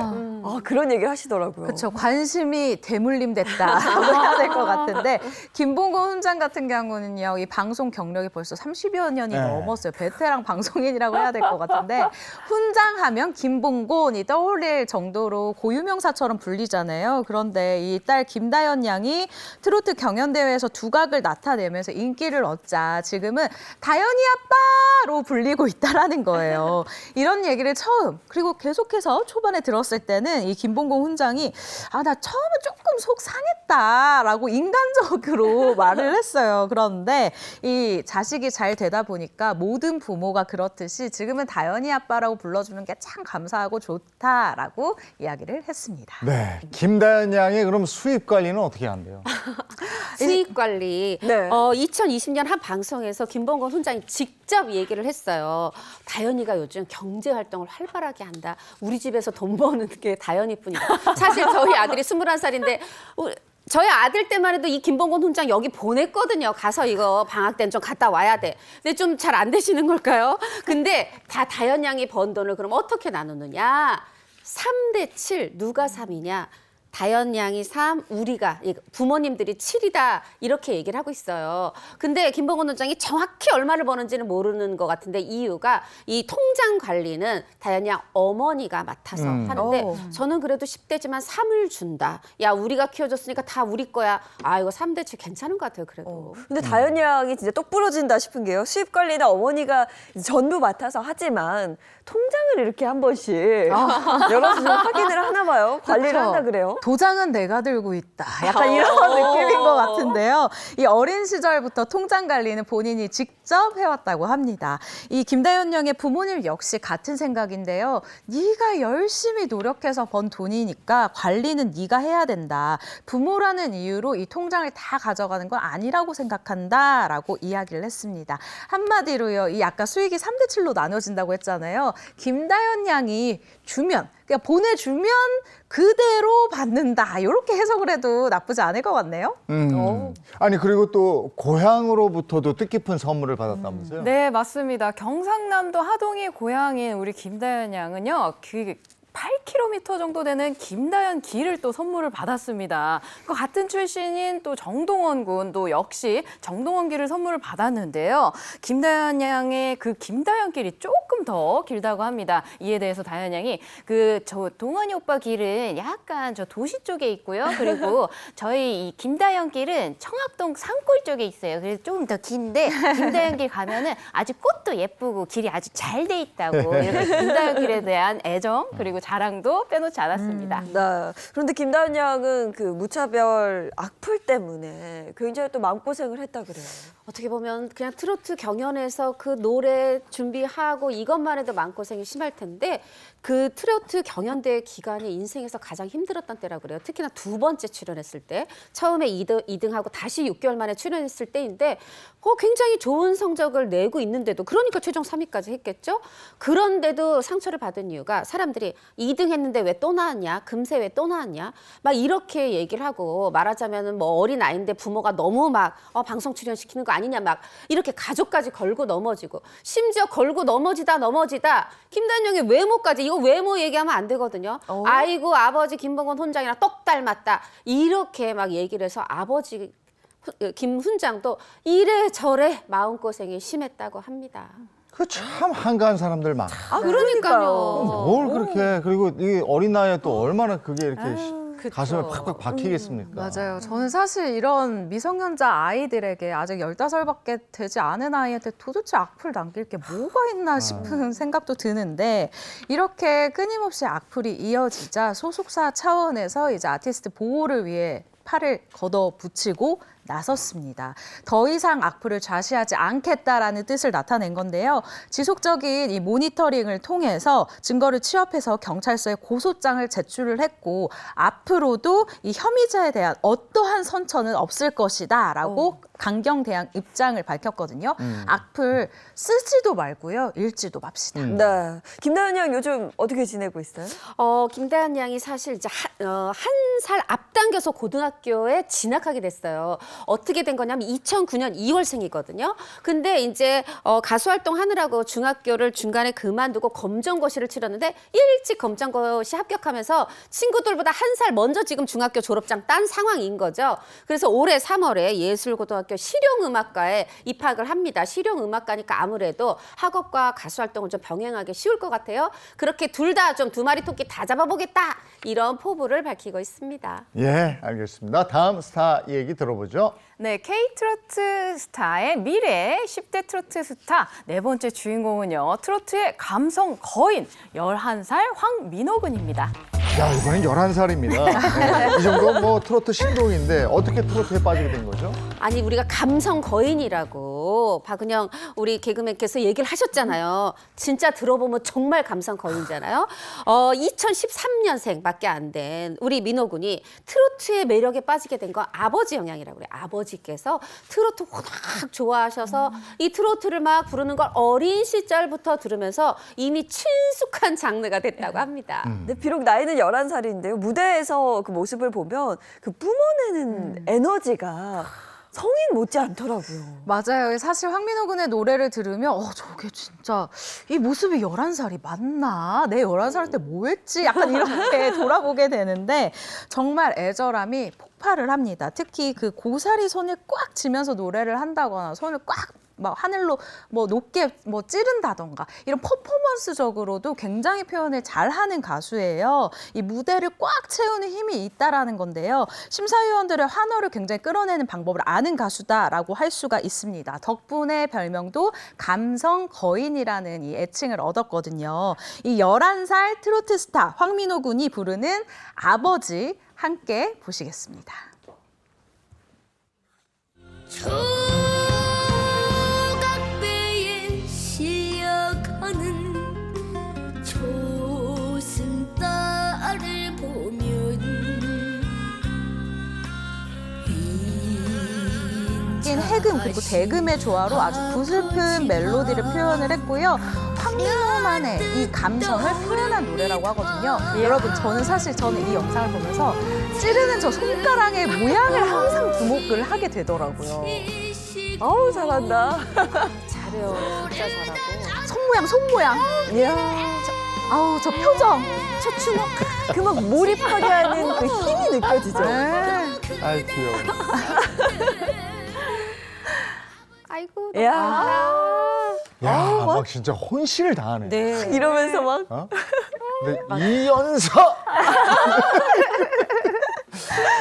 Speaker 2: 그런 얘기를 하시더라고요.
Speaker 4: 그렇죠. 관심이 대물림 됐다라고 해야 될 것 같은데 김봉곤 훈장 같은 경우는요. 이 방송 경력이 벌써 30여 년이 넘었어요. 베테랑 방송인이라고 해야 될 것 같은데 훈장하면 김봉곤이 떠올릴 정도로 고유명사처럼 불리잖아요. 그런데 이 딸 김다연 양이 트로트 경연대회에서 두각을 나타내면서 인기를 얻자 지금은 다연이 아빠로 불리고 있다라는 거예요. 이런 얘기를 처음 그리고 계속해서 초반에 들었을 때는 이 김봉곤 훈장이 나 처음에 조금 속상했다라고 인간적으로 말을 했어요. 그런데 이 자식이 잘 되다 보니까 모든 부모가 그렇듯이 지금은 다연이 아빠라고 불러주는 게 참 감사하고 좋다라고 이야기를 했습니다.
Speaker 1: 네. 김다연 양의 그럼 수입 관리는 어떻게 한대요?
Speaker 5: 수익 관리.
Speaker 2: 네.
Speaker 5: 2020년 한 방송에서 김봉곤 훈장이 직접 얘기를 했어요. 다연이가 요즘 경제 활동을 활발하게 한다. 우리 집에서 돈 버는 게 다연이뿐이다. 사실 저희 아들이 21살인데 저희 아들 때만 해도 이 김봉곤 훈장 여기 보냈거든요. 가서 이거 방학 때는 좀 갔다 와야 돼. 근데 좀 잘 안 되시는 걸까요? 근데 다 다연 양이 번 돈을 그럼 어떻게 나누느냐? 3대7 누가 3이냐? 다연 양이 3, 우리가 부모님들이 7이다 이렇게 얘기를 하고 있어요. 근데 김봉곤 훈장이 정확히 얼마를 버는지는 모르는 것 같은데 이유가 이 통장 관리는 다연 양 어머니가 맡아서 하는데 저는 그래도 10대지만 3을 준다. 야 우리가 키워줬으니까 다 우리 거야. 이거 3대7 괜찮은 것 같아요. 그래도.
Speaker 2: 근데 다연 양이 진짜 똑 부러진다 싶은 게요. 수입 관리는 어머니가 전부 맡아서 하지만 통장을 이렇게 한 번씩 열어서 좀 확인을 하나 봐요. 관리를
Speaker 4: 그쵸.
Speaker 2: 한다 그래요.
Speaker 4: 도장은 내가 들고 있다. 약간 이런 느낌인 것 같은데요. 이 어린 시절부터 통장 관리는 본인이 직접 해왔다고 합니다. 이 김다현 양의 부모님 역시 같은 생각인데요. 네가 열심히 노력해서 번 돈이니까 관리는 네가 해야 된다. 부모라는 이유로 이 통장을 다 가져가는 건 아니라고 생각한다라고 이야기를 했습니다. 한마디로요. 이 아까 수익이 3대 7로 나눠진다고 했잖아요. 김다현 양이 주면, 그냥 보내주면 그대로 받는다. 이렇게 해석을 해도 나쁘지 않을 것 같네요.
Speaker 1: 아니 그리고 또 고향으로부터도 뜻깊은 선물을 받았다면서요?
Speaker 6: 네, 맞습니다. 경상남도 하동이 고향인 우리 김다현 양은요. 8km 정도 되는 김다현 길을 또 선물을 받았습니다. 그 같은 출신인 또 정동원 군도 역시 정동원 길을 선물을 받았는데요. 김다현 양의 그 김다현 길이 조금 더 길다고 합니다. 이에 대해서 다현 양이 저 동원이 오빠 길은 약간 저 도시 쪽에 있고요. 그리고 저희 이 김다현 길은 청학동 산골 쪽에 있어요. 그래서 조금 더 긴데 김다현 길 가면은 아주 꽃도 예쁘고 길이 아주 잘 돼 있다고 이렇게 김다현 길에 대한 애정 그리고 자랑도 빼놓지 않았습니다.
Speaker 2: 네. 그런데 김다현 양은 그 무차별 악플 때문에 굉장히 또 마음고생을 했다 그래요.
Speaker 5: 어떻게 보면 그냥 트로트 경연에서 그 노래 준비하고 이것만 해도 마음고생이 심할 텐데 그 트로트 경연대 기간이 인생에서 가장 힘들었던 때라고 그래요. 특히나 2번째 출연했을 때 처음에 2등하고 다시 6개월 만에 출연했을 때인데 굉장히 좋은 성적을 내고 있는데도 그러니까 최종 3위까지 했겠죠. 그런데도 상처를 받은 이유가 사람들이 2등 했는데 왜 또 나왔냐? 금세 왜 또 나왔냐? 막 이렇게 얘기를 하고 말하자면은 뭐 어린 아이인데 부모가 너무 막 방송 출연시키는 거 아니냐 막 이렇게 가족까지 걸고 넘어지고 심지어 걸고 넘어지다 김다현 양의 외모까지 이거 외모 얘기하면 안 되거든요. 아이고 아버지 김봉건 훈장이랑 똑 닮았다 이렇게 막 얘기를 해서 아버지 김 훈장도 이래저래 마음고생이 심했다고 합니다.
Speaker 1: 그 참 한가한 사람들 많아.
Speaker 5: 그러니까요.
Speaker 1: 뭘 그렇게 그리고 이 어린 나이에 또 얼마나 그게 이렇게 가슴에 팍팍 박히겠습니까?
Speaker 4: 맞아요. 저는 사실 이런 미성년자 아이들에게 아직 15살밖에 되지 않은 아이한테 도대체 악플 남길 게 뭐가 있나 싶은 생각도 드는데 이렇게 끊임없이 악플이 이어지자 소속사 차원에서 이제 아티스트 보호를 위해 팔을 걷어붙이고 나섰습니다. 더 이상 악플을 좌시하지 않겠다라는 뜻을 나타낸 건데요. 지속적인 이 모니터링을 통해서 증거를 취합해서 경찰서에 고소장을 제출을 했고 앞으로도 이 혐의자에 대한 어떠한 선처는 없을 것이다라고 강경대항 입장을 밝혔거든요. 악플 쓰지도 말고요. 읽지도 맙시다.
Speaker 2: 네. 김다현 양 요즘 어떻게 지내고 있어요?
Speaker 5: 김다현 양이 사실 이제 한 살 앞당겨서 고등학교에 진학하게 됐어요. 어떻게 된 거냐면 2009년 2월생이거든요. 근데 이제 가수 활동하느라고 중학교를 중간에 그만두고 검정고시를 치렀는데 일찍 검정고시 합격하면서 친구들보다 한 살 먼저 지금 중학교 졸업장 딴 상황인 거죠. 그래서 올해 3월에 예술고등학교 실용음악과에 입학을 합니다. 실용음악과니까 아무래도 학업과 가수 활동을 좀 병행하기 쉬울 것 같아요. 그렇게 둘 다 좀 두 마리 토끼 다 잡아보겠다 이런 포부를 밝히고 있습니다.
Speaker 1: 예, 알겠습니다. 다음 스타 얘기 들어보죠.
Speaker 6: 네, K-트로트 스타의 미래 10대 트로트 스타 네 번째 주인공은요. 트로트의 감성 거인 11살 황민호 군입니다.
Speaker 1: 야, 이번엔 11살입니다. 이 정도 뭐 트로트 신동인데 어떻게 트로트에 빠지게 된 거죠?
Speaker 5: 아니 우리가 감성 거인이라고 박은영 우리 개그맨께서 얘기를 하셨잖아요. 진짜 들어보면 정말 감성 거인이잖아요. 2013년생밖에 안 된 우리 민호 군이 트로트의 매력에 빠지게 된 건 아버지 영향이라고 그래요. 아버지께서 트로트 워낙 좋아하셔서 이 트로트를 막 부르는 걸 어린 시절부터 들으면서 이미 친숙한 장르가 됐다고 합니다.
Speaker 2: 근데 비록 나이는 11살인데요. 무대에서 그 모습을 보면 그 뿜어내는 에너지가 성인 못지 않더라고요.
Speaker 4: 맞아요. 사실 황민호 군의 노래를 들으면 저게 진짜 이 모습이 11살이 맞나? 내 11살 때 뭐 했지? 약간 이렇게 돌아보게 되는데 정말 애절함이 폭발을 합니다. 특히 그 고사리 손을 꽉 쥐면서 노래를 한다거나 손을 꽉 막 하늘로 뭐 높게 뭐 찌른다던가 이런 퍼포먼스적으로도 굉장히 표현을 잘하는 가수예요. 이 무대를 꽉 채우는 힘이 있다라는 건데요. 심사위원들의 환호를 굉장히 끌어내는 방법을 아는 가수다라고 할 수가 있습니다. 덕분에 별명도 감성 거인이라는 이 애칭을 얻었거든요. 이 11살 트로트 스타 황민호 군이 부르는 아버지 함께 보시겠습니다.
Speaker 9: 조각배에 실려가는 조승달을 보면
Speaker 4: 긴 해금 그리고 대금의 조화로 아주 구슬픈 멜로디를 표현을 했고요. 황민호만의 이 감성을 표현한 노래라고 하거든요. 여러분 저는 이 영상을 보면서 찌르는 저 손가락의 모양을 항상 주목을 하게 되더라고요.
Speaker 2: 어우, 잘한다.
Speaker 5: 잘해요. 진짜 잘하고.
Speaker 4: 손 모양.
Speaker 2: 이야.
Speaker 4: 아우 저 표정.
Speaker 2: 첫 주먹. 그 막 몰입하게 하는 그 힘이 느껴지죠.
Speaker 4: 네.
Speaker 1: 아이 귀여워.
Speaker 5: 아이고.
Speaker 2: 이야.
Speaker 1: 야, 막 진짜 혼신을 다하네.
Speaker 2: 네. 이러면서 막.
Speaker 1: 어? 근데 이연서.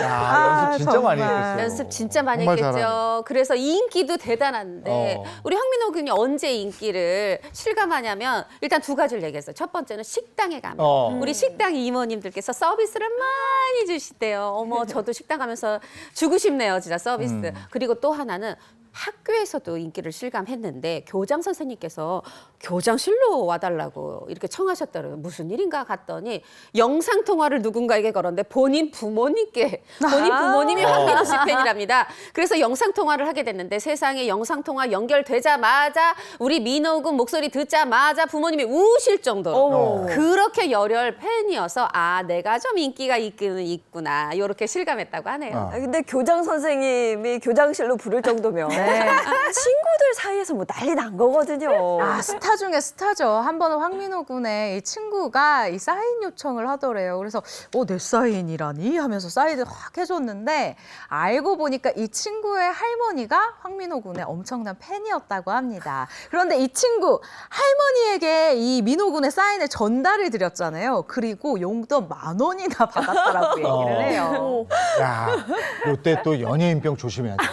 Speaker 1: 야, 연습 진짜 많이 했겠어요.
Speaker 5: 연습 진짜 많이
Speaker 1: 정말
Speaker 5: 했겠죠.
Speaker 1: 잘하네.
Speaker 5: 그래서 인기도 대단한데 우리 황민호 군이 언제 인기를 실감하냐면 일단 두 가지를 얘기했어요. 첫 번째는 식당에 가면 우리 식당 이모님들께서 서비스를 많이 주시대요. 어머 저도 식당 가면서 주고 싶네요. 진짜 서비스. 그리고 또 하나는 학교에서도 인기를 실감했는데 교장 선생님께서 교장실로 와달라고 이렇게 청하셨더라고요. 무슨 일인가 갔더니 영상 통화를 누군가에게 걸었는데 본인 부모님께 본인 부모님이 황민호 씨 팬이랍니다. 그래서 영상 통화를 하게 됐는데 세상에 영상 통화 연결되자마자 우리 민호 군 목소리 듣자마자 부모님이 우실 정도로 그렇게 열혈 팬이어서 아 내가 좀 인기가 있구나 이렇게 실감했다고 하네요.
Speaker 2: 근데 교장 선생님이 교장실로 부를 정도면 친구들 사이에서 뭐 난리 난 거거든요.
Speaker 4: 아, 스타 중에 스타죠. 한 번은 황민호 군의 이 친구가 이 사인 요청을 하더래요. 그래서 내 사인이라니 하면서 사인을 확 해줬는데 알고 보니까 이 친구의 할머니가 황민호 군의 엄청난 팬이었다고 합니다. 그런데 이 친구 할머니에게 이 민호 군의 사인을 전달을 드렸잖아요. 그리고 용돈 10,000원이나 받았다라고 얘기를 해요.
Speaker 1: 야, 요때 또 연예인병 조심해야 돼.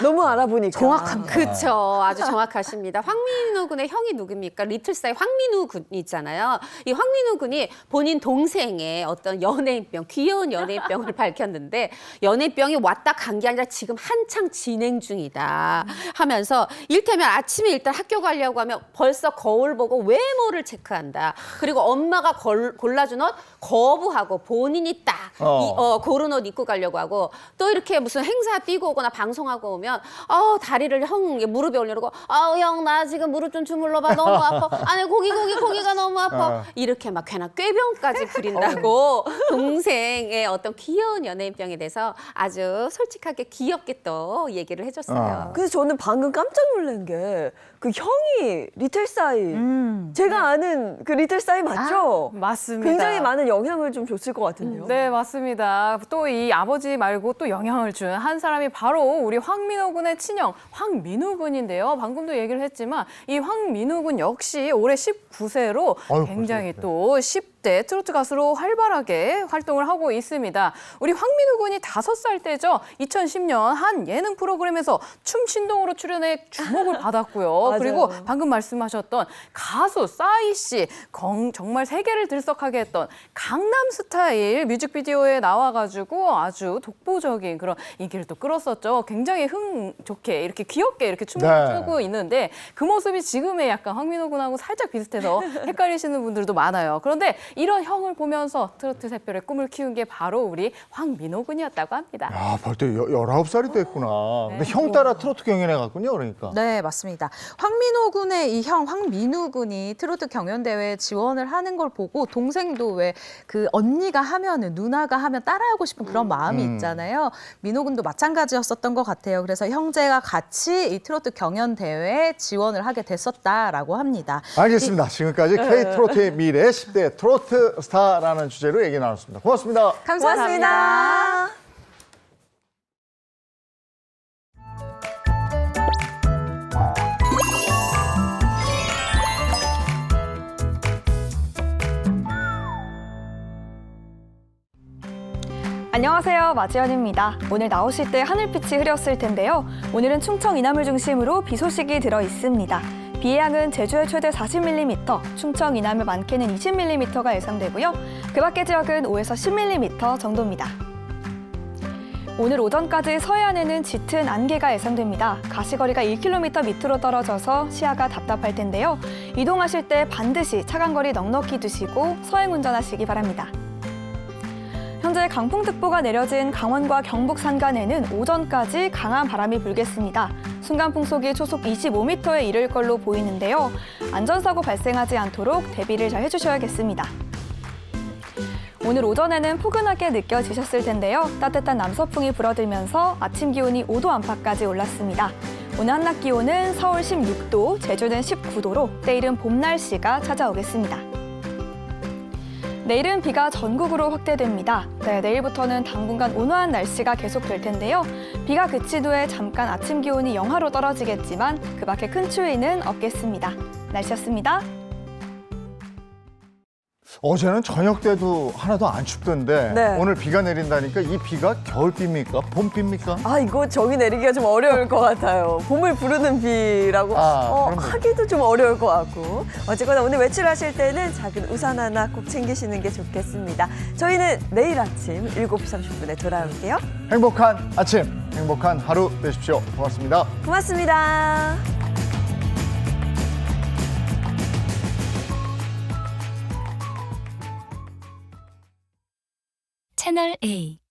Speaker 2: 너무 알아보니까.
Speaker 4: 정확합니다.
Speaker 5: 그렇죠. 아주 정확하십니다. 황민호 군의 형이 누굽니까? 리틀스타의 황민우 군이 있잖아요. 이 황민우 군이 본인 동생의 어떤 연예인병, 귀여운 연예인병을 밝혔는데 연예인병이 왔다 간 게 아니라 지금 한창 진행 중이다 하면서 일테면 아침에 일단 학교 가려고 하면 벌써 거울 보고 외모를 체크한다. 그리고 엄마가 골라준 옷 거부하고 본인이 딱 고른 옷 입고 가려고 하고 또 이렇게 무슨 행사 뛰고 오거나 방송하고 오면 다리를 형 무릎에 올려놓고 형 나 지금 무릎 좀 주물러봐 너무 아파 아니 고기가 너무 아파 이렇게 막 괜한 꾀병까지 부린다고 동생의 어떤 귀여운 연예인병에 대해서 아주 솔직하게 귀엽게 또 얘기를 해줬어요.
Speaker 2: 그래서 저는 방금 깜짝 놀란 게 그 형이 리틀싸이 제가 아는 그 리틀싸이 맞죠?
Speaker 6: 맞습니다.
Speaker 2: 굉장히 많은 영향을 좀 줬을 것 같은데요.
Speaker 6: 네, 맞습니다. 또 이 아버지 말고 또 영향을 준 한 사람이 바로 우리 황민호 군의 친형 황민우 군인데요. 방금도 얘기를 했지만 이 황민우 군 역시 올해 19세로 굉장히 또 10대 트로트 가수로 활발하게 활동을 하고 있습니다. 우리 황민우 군이 5살 때죠. 2010년 한 예능 프로그램에서 춤 신동으로 출연해 주목을 받았고요. 그리고 방금 말씀하셨던 가수 싸이 씨 정말 세계를 들썩하게 했던 강남스타일 뮤직비디오에 나와가지고 아주 독보적인 그런 인기를 또 끌었었죠. 굉장히 흥 좋게 이렇게 귀엽게 이렇게 춤을 추고 있는데 그 모습이 지금의 약간 황민호 군하고 살짝 비슷해서 헷갈리시는 분들도 많아요. 그런데 이런 형을 보면서 트로트 새별의 꿈을 키운 게 바로 우리 황민호 군이었다고 합니다.
Speaker 1: 야, 벌써 19살이 됐구나. 근데 형 따라 트로트 경연해 갔군요, 그러니까.
Speaker 4: 네, 맞습니다. 황민호 군의 이 형 황민우 군이 트로트 경연대회에 지원을 하는 걸 보고 동생도 왜 그 언니가 하면은 누나가 하면 따라하고 싶은 그런 마음이 있잖아요. 민호 군도 마찬가지였었던 것 같아요. 그래서 형제가 같이 이 트로트 경연대회에 지원을 하게 됐었다라고 합니다.
Speaker 1: 알겠습니다. 지금까지 K-트로트의 미래 10대 트로트 스타라는 주제로 얘기 나눴습니다. 고맙습니다.
Speaker 2: 고맙습니다.
Speaker 10: 안녕하세요, 마지연입니다. 오늘 나오실 때 하늘빛이 흐렸을 텐데요. 오늘은 충청 이남을 중심으로 비 소식이 들어 있습니다. 비의 양은 제주에 최대 40mm, 충청 이남의 많게는 20mm가 예상되고요. 그 밖의 지역은 5에서 10mm 정도입니다. 오늘 오전까지 서해안에는 짙은 안개가 예상됩니다. 가시거리가 1km 밑으로 떨어져서 시야가 답답할 텐데요. 이동하실 때 반드시 차간거리 넉넉히 두시고 서행 운전하시기 바랍니다. 현재 강풍특보가 내려진 강원과 경북 산간에는 오전까지 강한 바람이 불겠습니다. 순간 풍속이 초속 25m에 이를 걸로 보이는데요. 안전사고 발생하지 않도록 대비를 잘 해주셔야겠습니다. 오늘 오전에는 포근하게 느껴지셨을 텐데요. 따뜻한 남서풍이 불어들면서 아침 기온이 5도 안팎까지 올랐습니다. 오늘 한낮 기온은 서울 16도, 제주는 19도로 때이른 봄 날씨가 찾아오겠습니다. 내일은 비가 전국으로 확대됩니다. 내일부터는 당분간 온화한 날씨가 계속될 텐데요. 비가 그친 후에 잠깐 아침 기온이 영하로 떨어지겠지만 그 밖에 큰 추위는 없겠습니다. 날씨였습니다.
Speaker 1: 어제는 저녁 때도 하나도 안 춥던데
Speaker 2: 네.
Speaker 1: 오늘 비가 내린다니까 이 비가 겨울비입니까? 봄비입니까?
Speaker 2: 아, 이거 정의 내리기가 좀 어려울 것 같아요. 봄을 부르는 비라고
Speaker 1: 그럼
Speaker 2: 하기도 좀 어려울 것 같고. 어쨌거나 오늘 외출하실 때는 작은 우산 하나 꼭 챙기시는 게 좋겠습니다. 저희는 내일 아침 7시 30분에 돌아올게요.
Speaker 1: 행복한 아침, 행복한 하루 되십시오. 고맙습니다.
Speaker 2: 고맙습니다.
Speaker 9: 채널 A